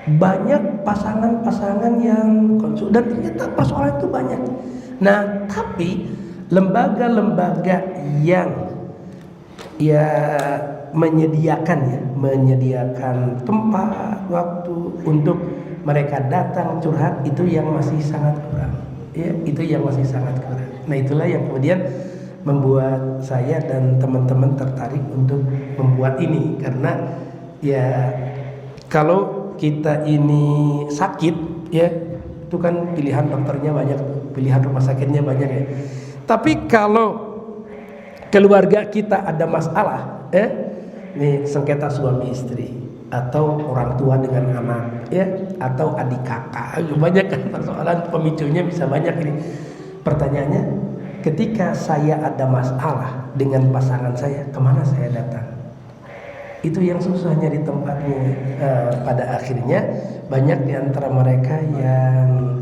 banyak pasangan-pasangan yang konsul, dan ternyata persoalan itu banyak. Nah, tapi lembaga-lembaga yang ya menyediakan tempat, waktu untuk mereka datang curhat itu yang masih sangat kurang. Ya, itu yang masih sangat kurang. Nah, itulah yang kemudian membuat saya dan teman-teman tertarik untuk membuat ini, karena ya kalau kita ini sakit ya itu kan pilihan dokternya banyak, pilihan rumah sakitnya banyak ya. Tapi kalau keluarga kita ada masalah, nih sengketa suami istri atau orang tua dengan anak, ya, atau adik kakak, banyak kan persoalan, pemicunya bisa banyak ini. Pertanyaannya, ketika saya ada masalah dengan pasangan saya, kemana saya datang? Itu yang susahnya di tempatnya. Pada akhirnya banyak di antara mereka yang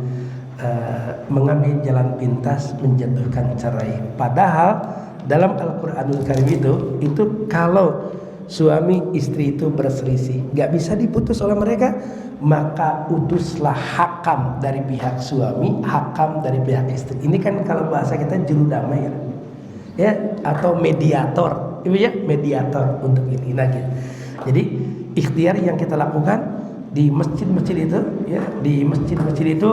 mengambil jalan pintas menjatuhkan cerai. Padahal dalam Al-Quranul Karim itu kalau suami istri itu berselisih gak bisa diputus oleh mereka, maka utuslah hakam dari pihak suami, hakam dari pihak istri. Ini kan kalau bahasa kita juru damai ya, atau mediator, ya, mediator untuk ini. Nah, gitu. Jadi ikhtiar yang kita lakukan di masjid-masjid itu, ya, di masjid-masjid itu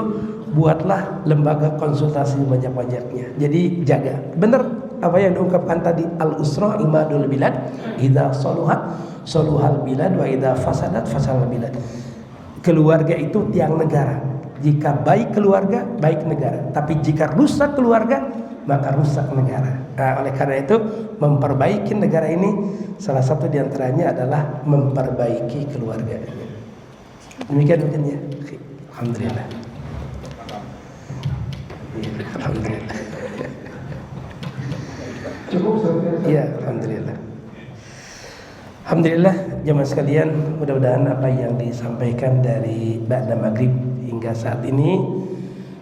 buatlah lembaga konsultasi banyak-banyaknya. Jadi jaga. Benar apa yang diungkapkan tadi, al-usra imadul bilad, idza saluhat saluhal bilad wa idza fasadat fasadal bilad. Keluarga itu tiang negara. Jika baik keluarga, baik negara. Tapi jika rusak keluarga, maka rusak negara. Nah, oleh karena itu memperbaiki negara ini salah satu diantaranya adalah memperbaiki keluarga. Demikian mungkin ya. Alhamdulillah. Alhamdulillah. Cukup sebenarnya. Ya, alhamdulillah. Alhamdulillah jemaah sekalian, mudah-mudahan apa yang disampaikan dari ba'da maghrib hingga saat ini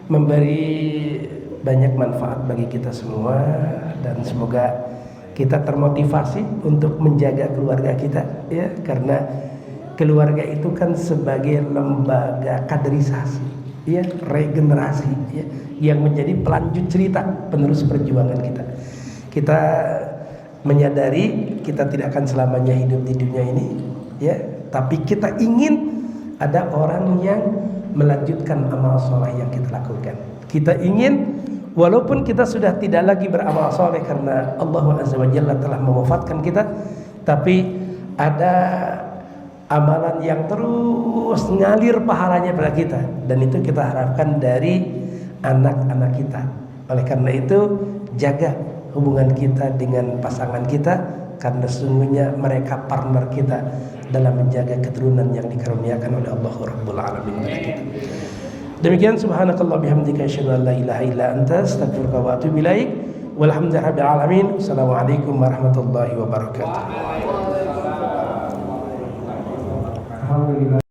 memberi banyak manfaat bagi kita semua, dan semoga kita termotivasi untuk menjaga keluarga kita, ya, karena keluarga itu kan sebagai lembaga kaderisasi, ya, regenerasi, ya, yang menjadi pelanjut cerita penerus perjuangan kita. Kita menyadari kita tidak akan selamanya hidup di dunia ini, ya, tapi kita ingin ada orang yang melanjutkan amal soleh yang kita lakukan. Kita ingin walaupun kita sudah tidak lagi beramal soleh karena Allah Azza wa Jalla telah mewafatkan kita, tapi ada amalan yang terus ngalir pahalanya pada kita, dan itu kita harapkan dari anak-anak kita. Oleh karena itu, jaga hubungan kita dengan pasangan kita, karena sesungguhnya mereka partner kita dalam menjaga keturunan yang dikaruniakan oleh Allah Rabbul Alamin pada kita. Demikian, subhanakallah bihamdika asyhadu an la ilaha illa anta astaghfiruka wa atubu ilaik. Walhamdulillahirabbil alamin. Assalamualaikum warahmatullahi wabarakatuh. Alhamdulillah.